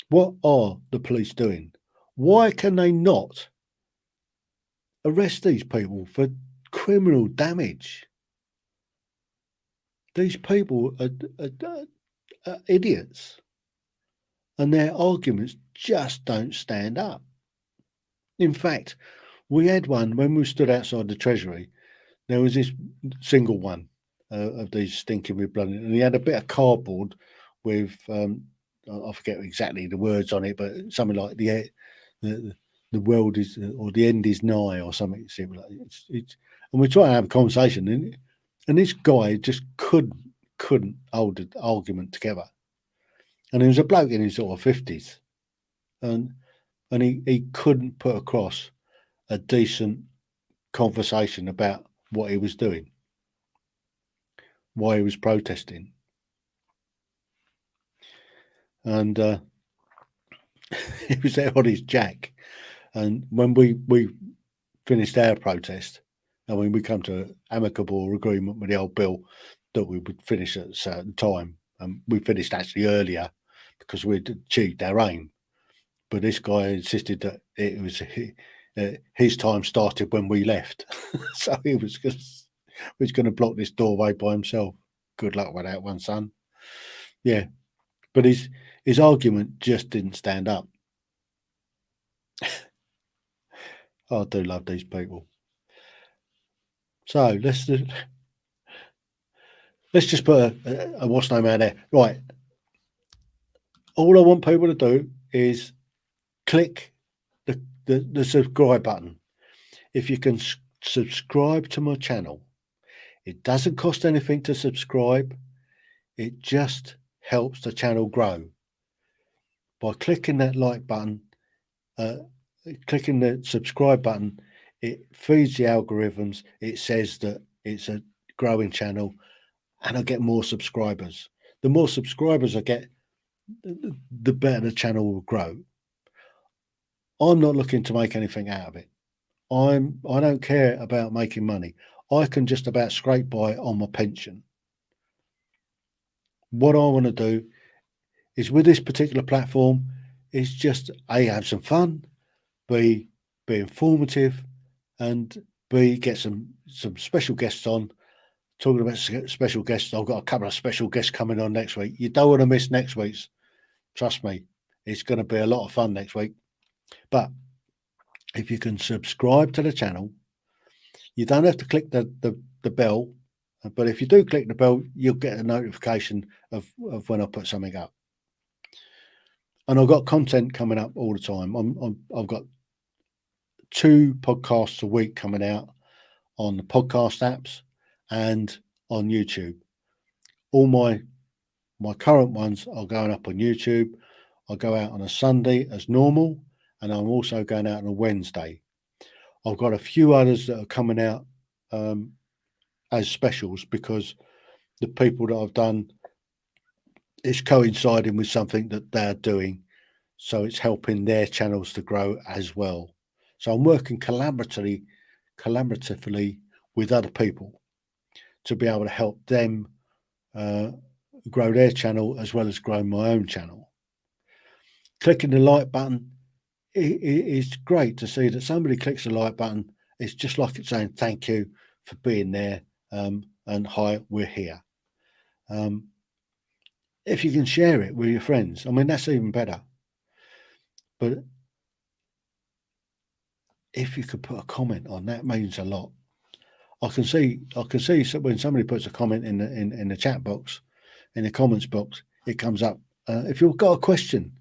Speaker 2: What are the police doing? Why can they not arrest these people for criminal damage? These people are idiots, and their arguments just don't stand up. In fact, we had one when we stood outside the Treasury. There was this single one of these Stinking Rebellion, and he had a bit of cardboard with I forget exactly the words on it, but something like the world is, or the end is nigh, or something similar. And we're trying to have a conversation, and this guy just couldn't hold the argument together. And he was a bloke in his sort of 50s, and and he couldn't put across a decent conversation about what he was doing, why he was protesting. And he was there on his jack. And when we finished our protest, and when we come to amicable agreement with the old Bill that we would finish at a certain time, and we finished actually earlier because we'd achieved our aim. But this guy insisted that it was his time started when we left, so he was going to block this doorway by himself. Good luck with that one, son. Yeah, but his argument just didn't stand up. I do love these people. So let's just put a what's name out there. Right. All I want people to do is click the subscribe button. If you can subscribe to my channel, it doesn't cost anything to subscribe. It just helps the channel grow. By clicking that like button, clicking the subscribe button, it feeds the algorithms. It says that it's a growing channel, and I get more subscribers. The more subscribers I get, the better the channel will grow. I'm not looking to make anything out of it. I don't care about making money. I can just about scrape by on my pension. What I want to do is, with this particular platform, is just A, have some fun, B, be informative, and B, get some special guests on. Talking about special guests, I've got a couple of special guests coming on next week. You don't want to miss next week's. Trust me, it's going to be a lot of fun next week. But if you can subscribe to the channel, you don't have to click the bell. But if you do click the bell, you'll get a notification of when I put something up. And I've got content coming up all the time. I've got 2 podcasts a week coming out on the podcast apps and on YouTube. All my current ones are going up on YouTube. I go out on a Sunday as normal, and I'm also going out on a Wednesday. I've got a few others that are coming out as specials, because the people that I've done, it's coinciding with something that they're doing, so it's helping their channels to grow as well. So I'm working collaboratively with other people to be able to help them grow their channel as well as grow my own channel. Clicking the like button, it's great to see that somebody clicks the like button. It's just like it's saying thank you for being there, and hi, we're here. If you can share it with your friends, I mean, that's even better. But if you could put a comment on, that means a lot. I can see when somebody puts a comment in the chat box, in the comments box, it comes up. If you've got a question,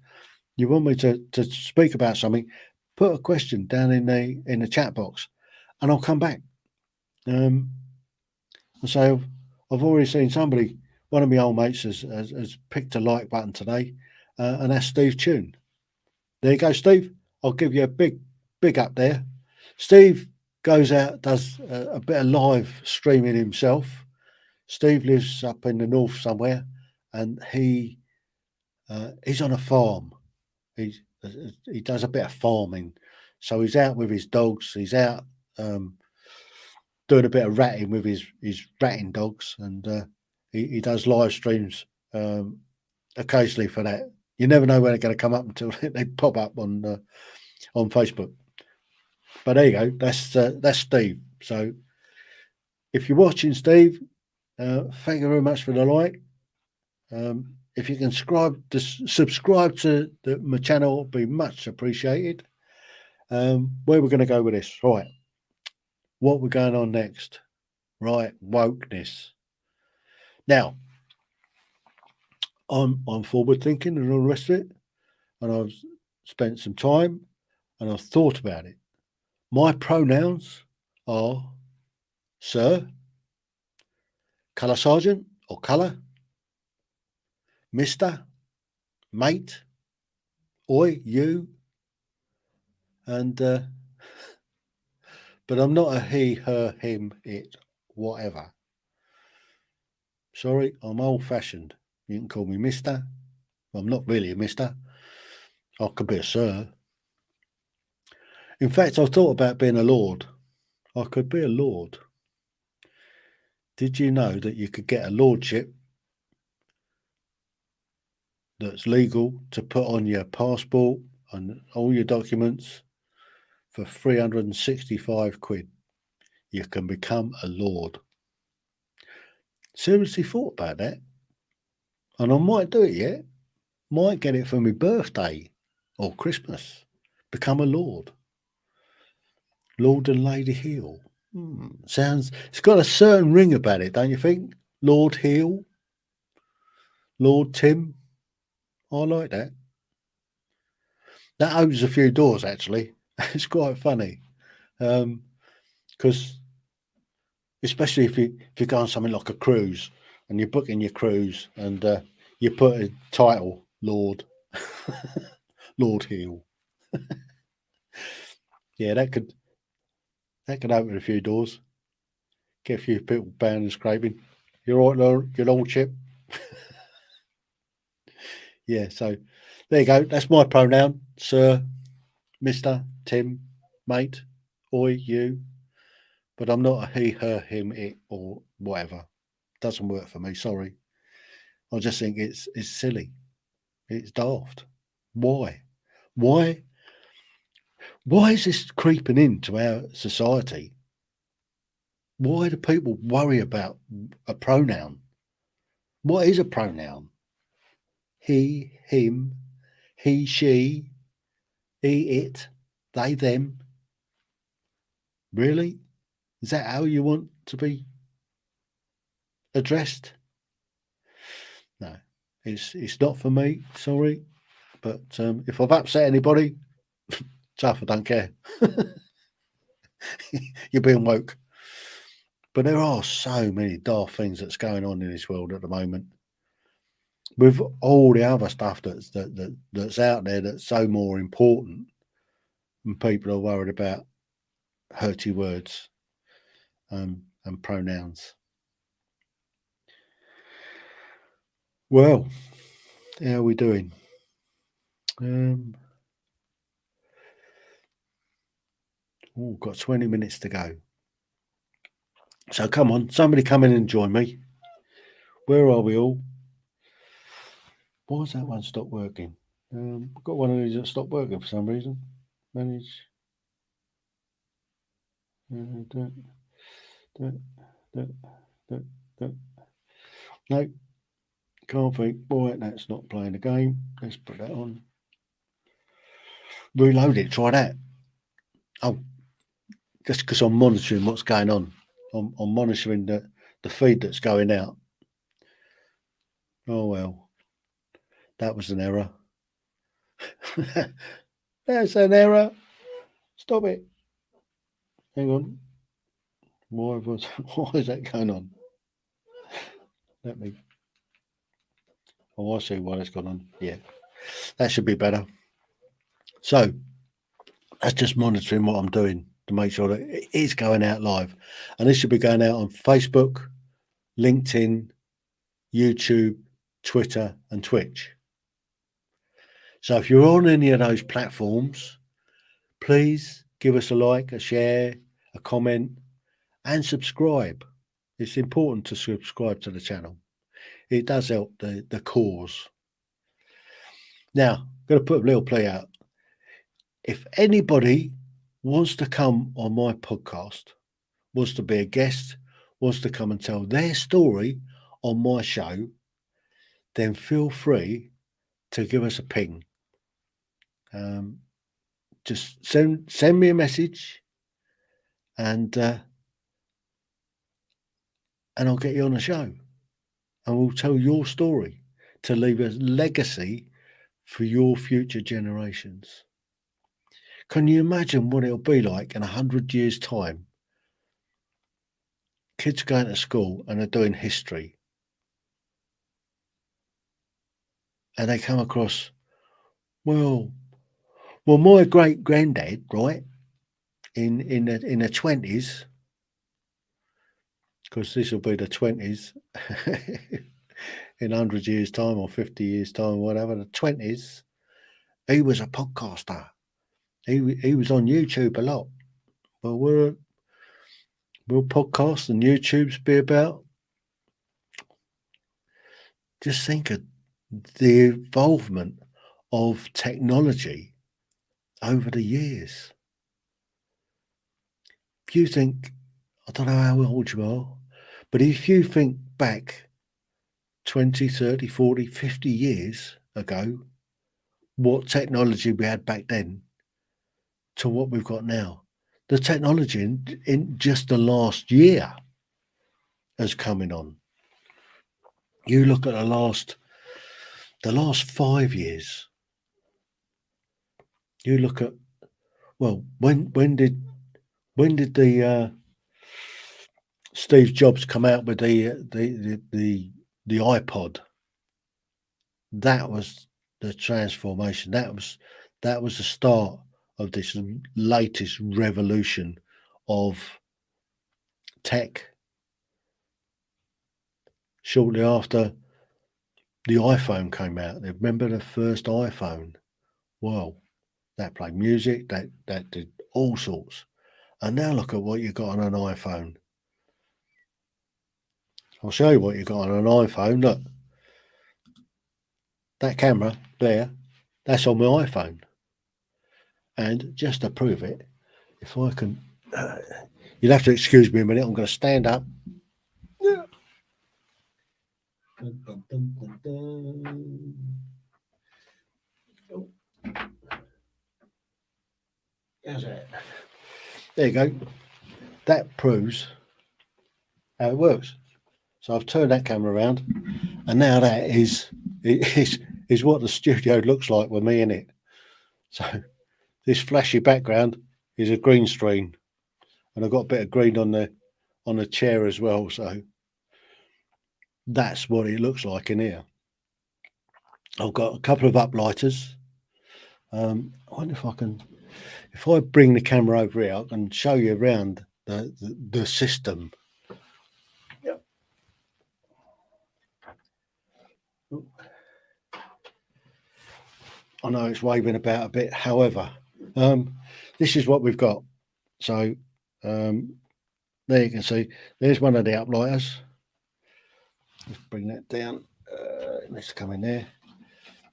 Speaker 2: you want me to speak about something, put a question down in the chat box, and I'll come back. So I've already seen somebody, one of my old mates has picked a like button today, and that's Steve Tune. There you go, Steve. I'll give you a big up there. Steve goes out, does a bit of live streaming himself. Steve lives up in the north somewhere, and he's on a farm. He does a bit of farming, so he's out with his dogs. He's out doing a bit of ratting with his ratting dogs, and he does live streams occasionally for that. You never know when they're going to come up until they pop up on Facebook. But there you go. That's Steve. So if you're watching, Steve, thank you very much for the like. If you can subscribe to my channel, it'll be much appreciated. Where we're going to go with this, right? What we're going on next, right? Wokeness. Now, I'm forward thinking and all the rest of it, and I've spent some time and I've thought about it. My pronouns are sir, colour sergeant or colour, Mr, mate, oi, you, And but I'm not a he, her, him, it, whatever. Sorry, I'm old-fashioned. You can call me Mister. I'm not really a Mister. I could be a Sir. In fact, I thought about being a Lord. I could be a Lord. Did you know that you could get a lordship that's legal to put on your passport and all your documents for 365 quid? You can become a Lord. Seriously thought about that. And I might do it yet. Might get it for my birthday or Christmas. Become a Lord. Lord and Lady Heale. Sounds, it's got a certain ring about it, don't you think? Lord Heale. Lord Tim. I like that. That opens a few doors, actually. It's quite funny. Because especially if you go on something like a cruise and you're booking your cruise and you put a title, Lord. Lord Heale. Yeah, that could open a few doors. Get a few people bowing and scraping. You're all right, Lord, your lordship. Yeah, so there you go. That's my pronoun, Sir, Mr, Tim, mate, oi, you. But I'm not a he, her, him, it, or whatever. Doesn't work for me. Sorry. I just think it's silly. It's daft. Why? Why is this creeping into our society? Why do people worry about a pronoun? What is a pronoun? He, him, he, she, he, it, they, them. Really? Is that how you want to be addressed? No, it's not for me. Sorry, but if I've upset anybody, tough. I don't care. You're being woke. But there are so many daft things that's going on in this world at the moment. With all the other stuff that's out there that's so more important, and people are worried about hurty words and pronouns. Well, how are we doing? Got 20 minutes to go. So come on, somebody come in and join me. Where are we all? Why has that one stopped working? I've got one of these that stopped working for some reason. Manage. No, can't think. Boy, that's not playing the game. Let's put that on. Reload it. Try that. Oh, just because I'm monitoring what's going on. I'm monitoring the feed that's going out. Oh well, that was an error. That's an error. Stop it. Hang on. Why is that going on? Let me. Oh, I see why that's gone on. Yeah, that should be better. So that's just monitoring what I'm doing to make sure that it is going out live. And this should be going out on Facebook, LinkedIn, YouTube, Twitter, and Twitch. So if you're on any of those platforms, please give us a like, a share, a comment, and subscribe. It's important to subscribe to the channel. It does help the cause. Now, I'm going to put a little play out. If anybody wants to come on my podcast, wants to be a guest, wants to come and tell their story on my show, then feel free to give us a ping. Just send me a message and I'll get you on the show and we'll tell your story to leave a legacy for your future generations. Can you imagine what it'll be like in 100 years' time? Kids going to school and they're doing history. And they come across, well, Well, my great granddad, right, in the 20s, because this will be the 20s in 100 years' time or 50 years' time, whatever, the 20s, he was a podcaster. He was on YouTube a lot. But will podcasts and YouTubes be about? Just think of the involvement of technology over the years. If you think, I don't know how old you are, but if you think back 20, 30, 40, 50 years ago, what technology we had back then to what we've got now, the technology in just the last year has coming on. You look at the last 5 years. You look at, well, when did the Steve Jobs come out with the iPod? That was the transformation. That was the start of this latest revolution of tech. Shortly after the iPhone came out, remember the first iPhone? Well, that played music, that did all sorts. And now look at what you got on an iPhone. I'll show you what you got on an iPhone. Look, that camera there, that's on my iPhone. And just to prove it, if I can, you'll have to excuse me a minute. I'm going to stand up. Yeah. Oh. How's that? There you go. That proves how it works. So I've turned that camera around, and now that is what the studio looks like with me in it. So this flashy background is a green screen, and I've got a bit of green on the chair as well. So that's what it looks like in here. I've got a couple of uplighters. I wonder if I bring the camera over here, I can show you around the system. Yep. I know it's waving about a bit. However, this is what we've got. So there you can see, there's one of the uplighters. Let's bring that down. Let's come in there.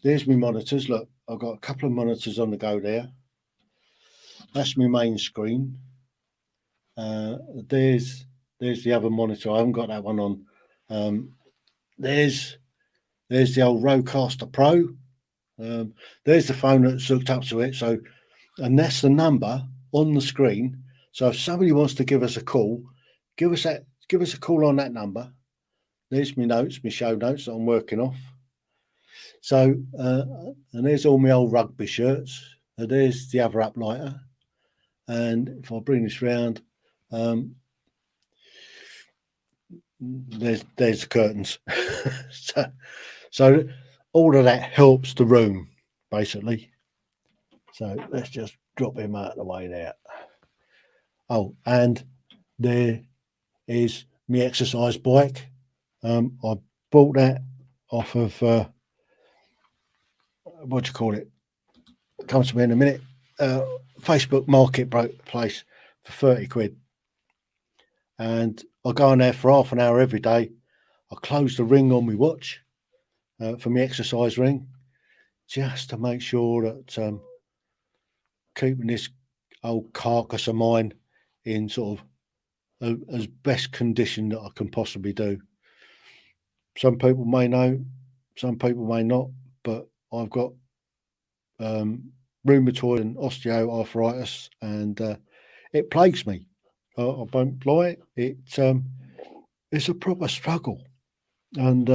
Speaker 2: There's my monitors. Look, I've got a couple of monitors on the go there. That's my main screen. There's the other monitor. I haven't got that one on. There's the old Rodecaster Pro. There's the phone that's hooked up to it. So, and that's the number on the screen. So if somebody wants to give us a call, give us a call on that number. There's my notes, my show notes that I'm working off. So, and there's all my old rugby shirts. There's the other uplighter. And if I bring this round, there's the curtains. so all of that helps the room, basically. So let's just drop him out of the way there. Oh, and there is my exercise bike. I bought that off of what do you call it? Comes to me in a minute. Facebook Marketplace for 30 quid. And I go on there for half an hour every day. I close the ring on my watch for my exercise ring, just to make sure that keeping this old carcass of mine in sort of as best condition that I can possibly do. Some people may know, some people may not, but I've got rheumatoid and osteoarthritis, and it plagues me. I don't lie. It's a proper struggle, and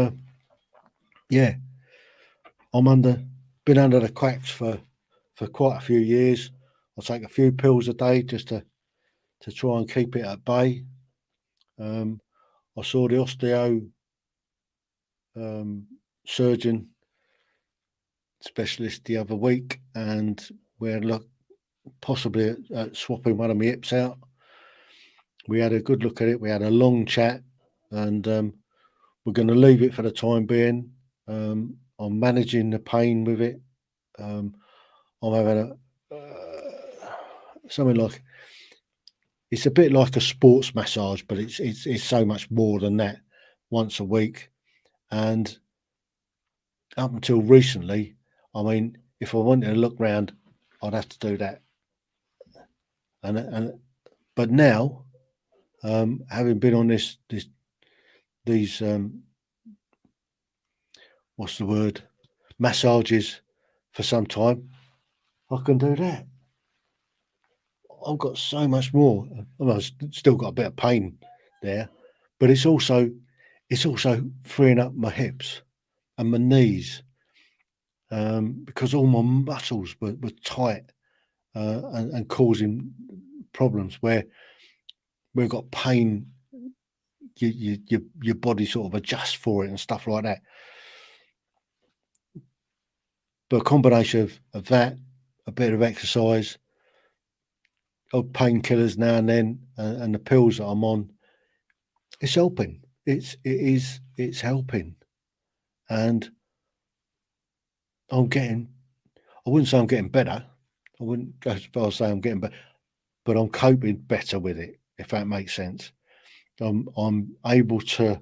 Speaker 2: yeah, been under the cracks for quite a few years. I take a few pills a day just to try and keep it at bay. I saw the osteo surgeon specialist the other week, and we had a look possibly at swapping one of my hips out. We had a good look at it. We had a long chat, and we're going to leave it for the time being. I'm managing the pain with it. I'm having something like, it's a bit like a sports massage, but it's so much more than that. Once a week, and up until recently, I mean, if I wanted to look round, I'd have to do that. But now, having been on these what's the word, massages for some time, I can do that. I've got so much more. I've still got a bit of pain there, but it's also freeing up my hips and my knees, because all my muscles were tight, and causing problems where we've got pain. Your body sort of adjusts for it and stuff like that. But a combination of that, a bit of exercise, of painkillers now and then, and the pills that I'm on, it's helping. It's helping, and I wouldn't say I'm getting better. I wouldn't go as far as say I'm getting better, but I'm coping better with it, if that makes sense. I'm able to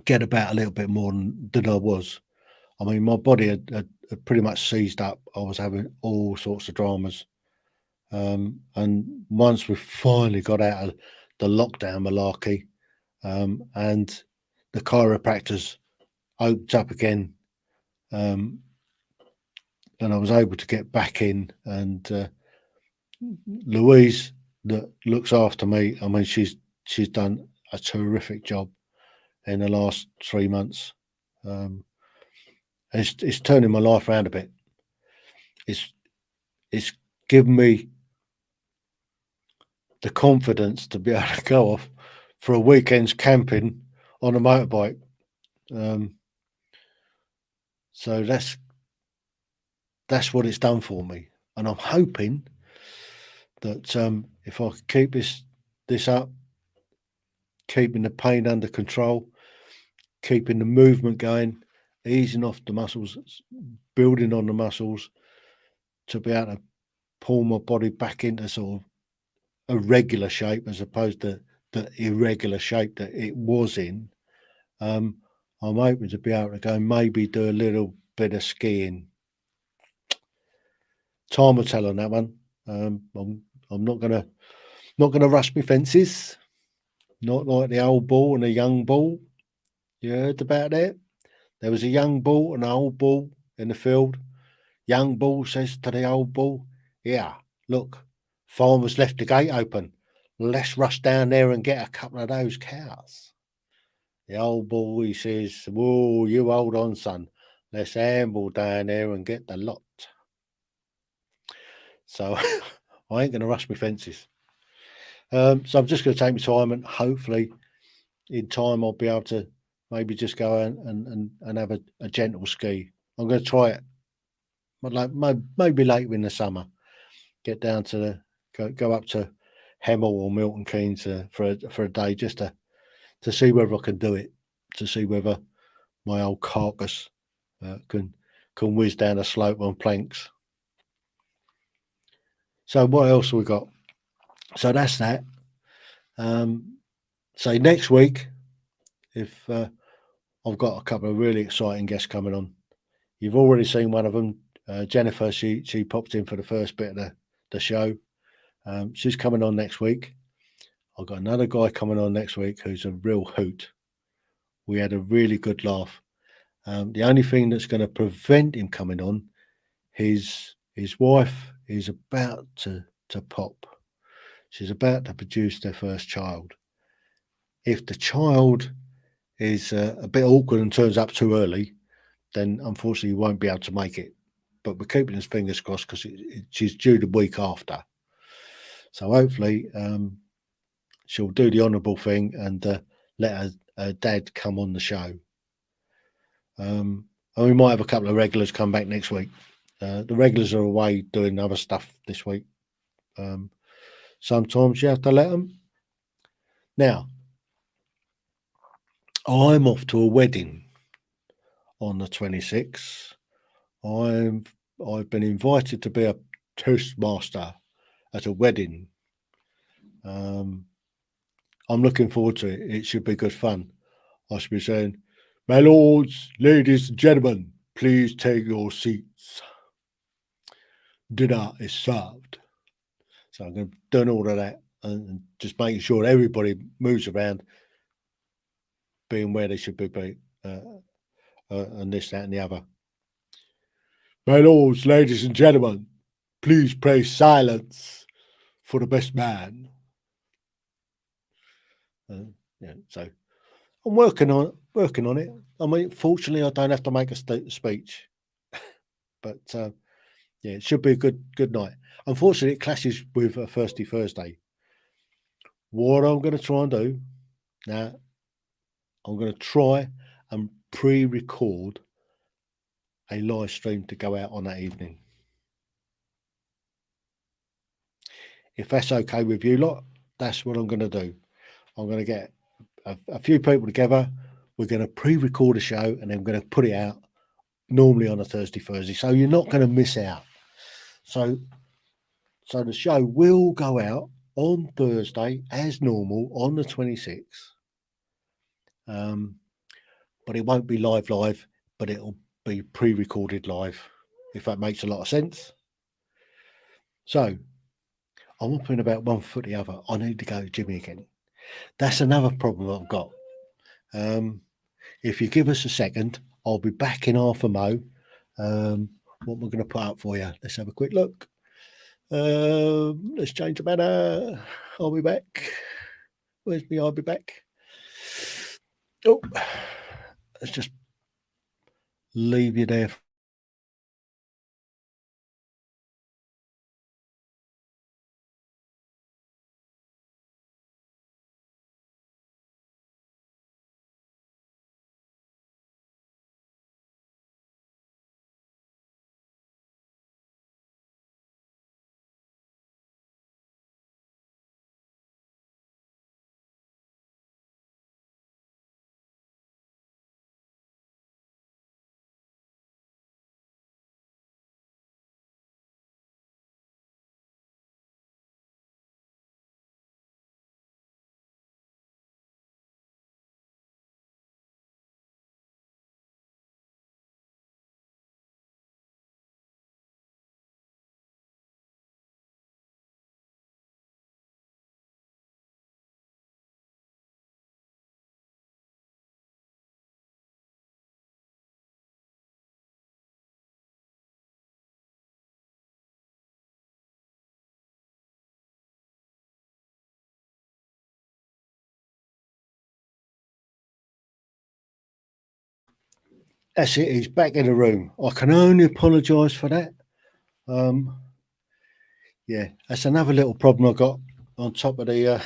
Speaker 2: get about a little bit more than I was. I mean, my body had pretty much seized up. I was having all sorts of dramas. And once we finally got out of the lockdown malarkey, and the chiropractors opened up again, and I was able to get back in, and Louise, that looks after me, I mean, she's done a terrific job in the last 3 months. It's turning my life around a bit. It's given me the confidence to be able to go off for a weekend's camping on a motorbike. So that's what it's done for me, and I'm hoping that if I keep this up, keeping the pain under control, keeping the movement going, easing off the muscles, building on the muscles, to be able to pull my body back into sort of a regular shape as opposed to the irregular shape that it was in. I'm hoping to be able to go maybe do a little bit of skiing. Time will tell on that one. I'm not gonna rush my fences. Not like the old bull and the young bull. You heard about that? There was a young bull and an old bull in the field. Young bull says to the old bull, "Yeah, look, farmer's left the gate open. Let's rush down there and get a couple of those cows." The old bull, he says, "Whoa, you hold on, son. Let's amble down there and get the lot." So I ain't going to rush my fences. So I'm just going to take my time, and hopefully in time I'll be able to maybe just go and have a gentle ski. I'm going to try it, but like maybe later in the summer, get down to go up to Heale or Milton Keynes for a day, just to see whether I can do it, to see whether my old carcass can whiz down a slope on planks. So what else have we got? So that's that. So next week, if I've got a couple of really exciting guests coming on. You've already seen one of them, Jennifer. She popped in for the first bit of the show. She's coming on next week. I've got another guy coming on next week who's a real hoot. We had a really good laugh. The only thing that's going to prevent him coming on, his wife is about to pop. She's about to produce their first child. If the child is a bit awkward and turns up too early, then unfortunately you won't be able to make it. But we're keeping his fingers crossed because she's due the week after. So hopefully she'll do the honourable thing and let her dad come on the show. And And we might have a couple of regulars come back next week. The regulars are away doing other stuff this week. Sometimes you have to let them. Now, I'm off to a wedding on the 26th. I've been invited to be a toastmaster at a wedding. I'm looking forward to it. It should be good fun. I should be saying, "My lords, ladies and gentlemen, please take your seats. Dinner is served." So I'm going to do all of that and just making sure everybody moves around, being where they should be, and this, that, and the other. "My lords, ladies and gentlemen, please pray silence for the best man." Yeah, so I'm working on it. I mean, fortunately, I don't have to make a speech, but yeah, it should be a good night. Unfortunately, it clashes with a Thirsty Thursday. What I'm going to try and do now, I'm going to try and pre-record a live stream to go out on that evening. If that's okay with you lot, that's what I'm going to do. I'm going to get a few people together. We're going to pre-record a show and then we're going to put it out normally on a Thursday. So you're not going to miss out. So the show will go out on Thursday as normal on the 26th. But it won't be live, but it'll be pre-recorded live, if that makes a lot of sense. So I'm up in about 1 foot the other. I need to go to Jimmy again. That's another problem I've got. If you give us a second, I'll be back in half a mo. What am I going to put up for you? Let's have a quick look. Let's change the banner. I'll be back. Where's me? I'll be back. Oh, let's just leave you there. That's it. He's back in the room. I can only apologise for that. Yeah, that's another little problem I got on top of the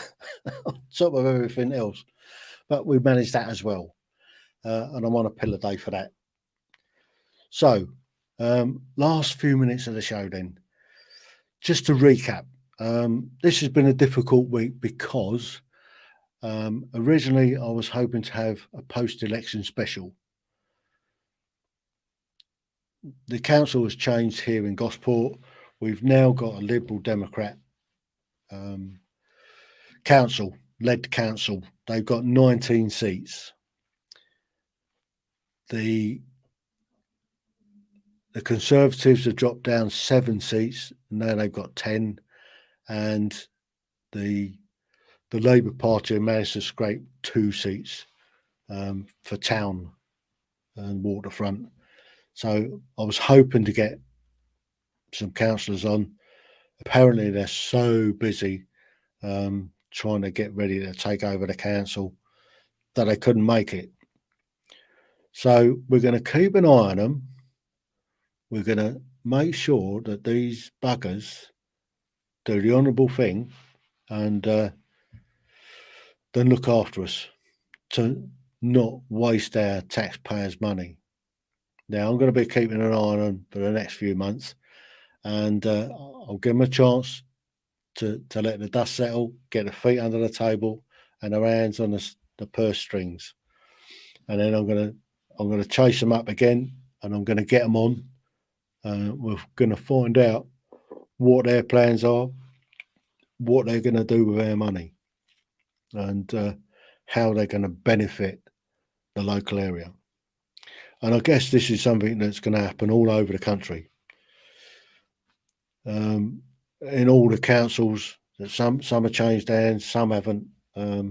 Speaker 2: on top of everything else. But we managed that as well, and I'm on a pill a day for that. So, last few minutes of the show then. Just to recap, this has been a difficult week because originally I was hoping to have a post-election special. The council has changed here in Gosport. We've now got a Liberal Democrat led council. They've got 19 seats. The Conservatives have dropped down 7 seats. Now they've got 10, and the Labour Party managed to scrape 2 seats for town and waterfront. So I was hoping to get some councillors on. Apparently they're so busy trying to get ready to take over the council that they couldn't make it. So we're going to keep an eye on them. We're going to make sure that these buggers do the honourable thing and then look after us, to not waste our taxpayers' money. Now, I'm going to be keeping an eye on them for the next few months, and I'll give them a chance to let the dust settle, get their feet under the table and their hands on the purse strings. And then I'm going to chase them up again, and I'm going to get them on. We're going to find out what their plans are, what they're going to do with our money, and how they're going to benefit the local area. And I guess this is something that's going to happen all over the country. In all the councils, some have changed hands, some haven't. I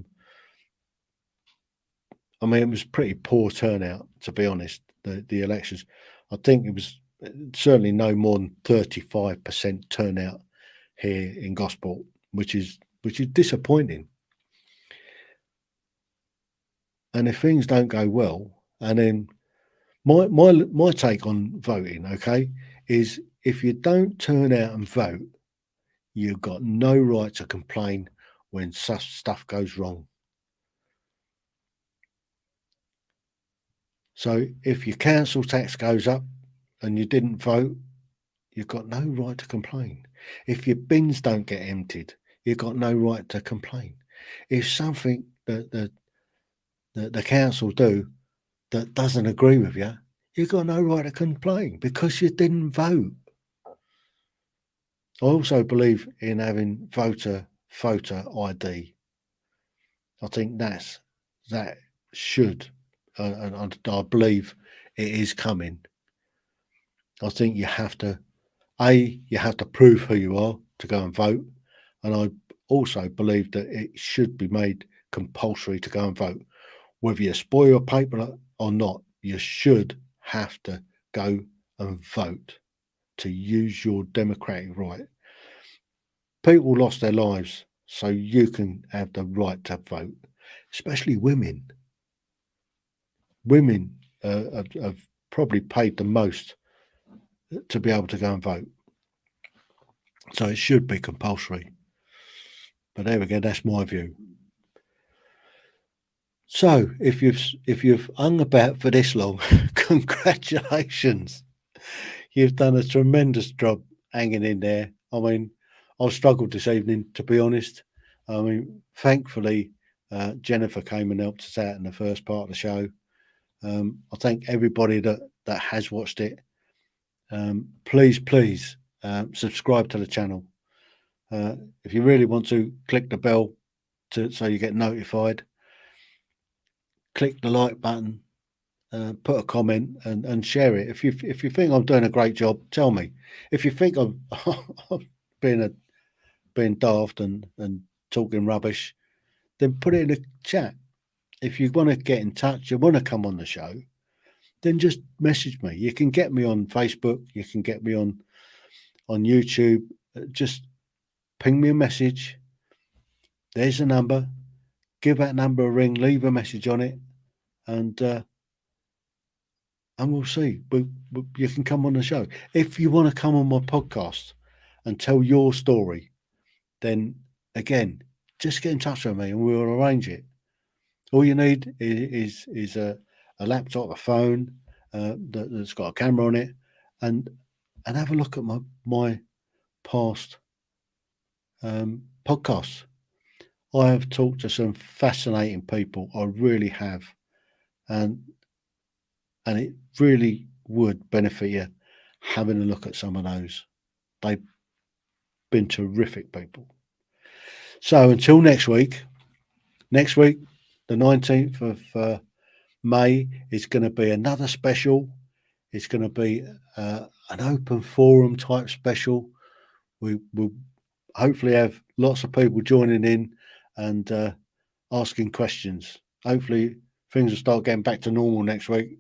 Speaker 2: mean, it was pretty poor turnout, to be honest, the elections. I think it was certainly no more than 35% turnout here in Gosport, which is disappointing. And if things don't go well, and then my take on voting, okay, is if you don't turn out and vote, you've got no right to complain when such stuff goes wrong. So if your council tax goes up and you didn't vote, you've got no right to complain. If your bins don't get emptied, you've got no right to complain. If something that the council do that doesn't agree with you, you've got no right to complain because you didn't vote. I also believe in having voter ID. I think that should, and I believe it is coming. I think you have to prove who you are to go and vote, and I also believe that it should be made compulsory to go and vote. Whether you spoil your paper or not, you should have to go and vote to use your democratic right. People lost their lives so you can have the right to vote, especially women. Women have probably paid the most to be able to go and vote. So it should be compulsory. But there we go, that's my view. So if you've hung about for this long, congratulations. You've done a tremendous job hanging in there. I mean, I've struggled this evening, to be honest. I mean, thankfully, Jennifer came and helped us out in the first part of the show. I thank everybody that has watched it. Please subscribe to the channel. If you really want to, click the bell so you get notified. Click the like button. Put a comment and share it. If you think I'm doing a great job, tell me. If you think I'm being daft and talking rubbish, then put it in the chat. If you want to get in touch, you want to come on the show, then just message me. You can get me on Facebook. You can get me on YouTube. Just ping me a message. There's a number. Give that number a ring. Leave a message on it, and we'll see. You can come on the show. If you want to come on my podcast and tell your story, then again, just get in touch with me and we'll arrange it. All you need is a laptop, a phone that's got a camera on it, and have a look at my past podcasts. I have talked to some fascinating people. I really have, and it really would benefit you having a look at some of those. They've been terrific people. So until next week, the 19th of May, is going to be another special. It's going to be an open forum type special. We will hopefully have lots of people joining in and asking questions. Hopefully things will start getting back to normal next week,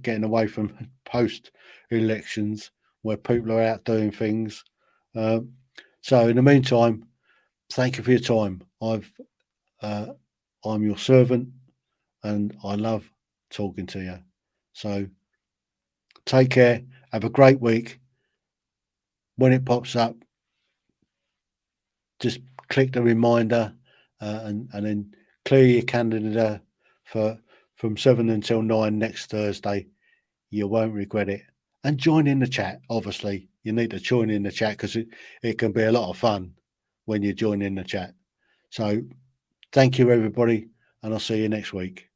Speaker 2: getting away from post-elections where people are out doing things. So in the meantime, thank you for your time. I'm your servant and I love talking to you. So take care. Have a great week. When it pops up, just click the reminder and then clear your calendar from 7 until 9 next Thursday. You won't regret it. And join in the chat. Obviously, you need to join in the chat because it can be a lot of fun when you join in the chat. So thank you, everybody, and I'll see you next week.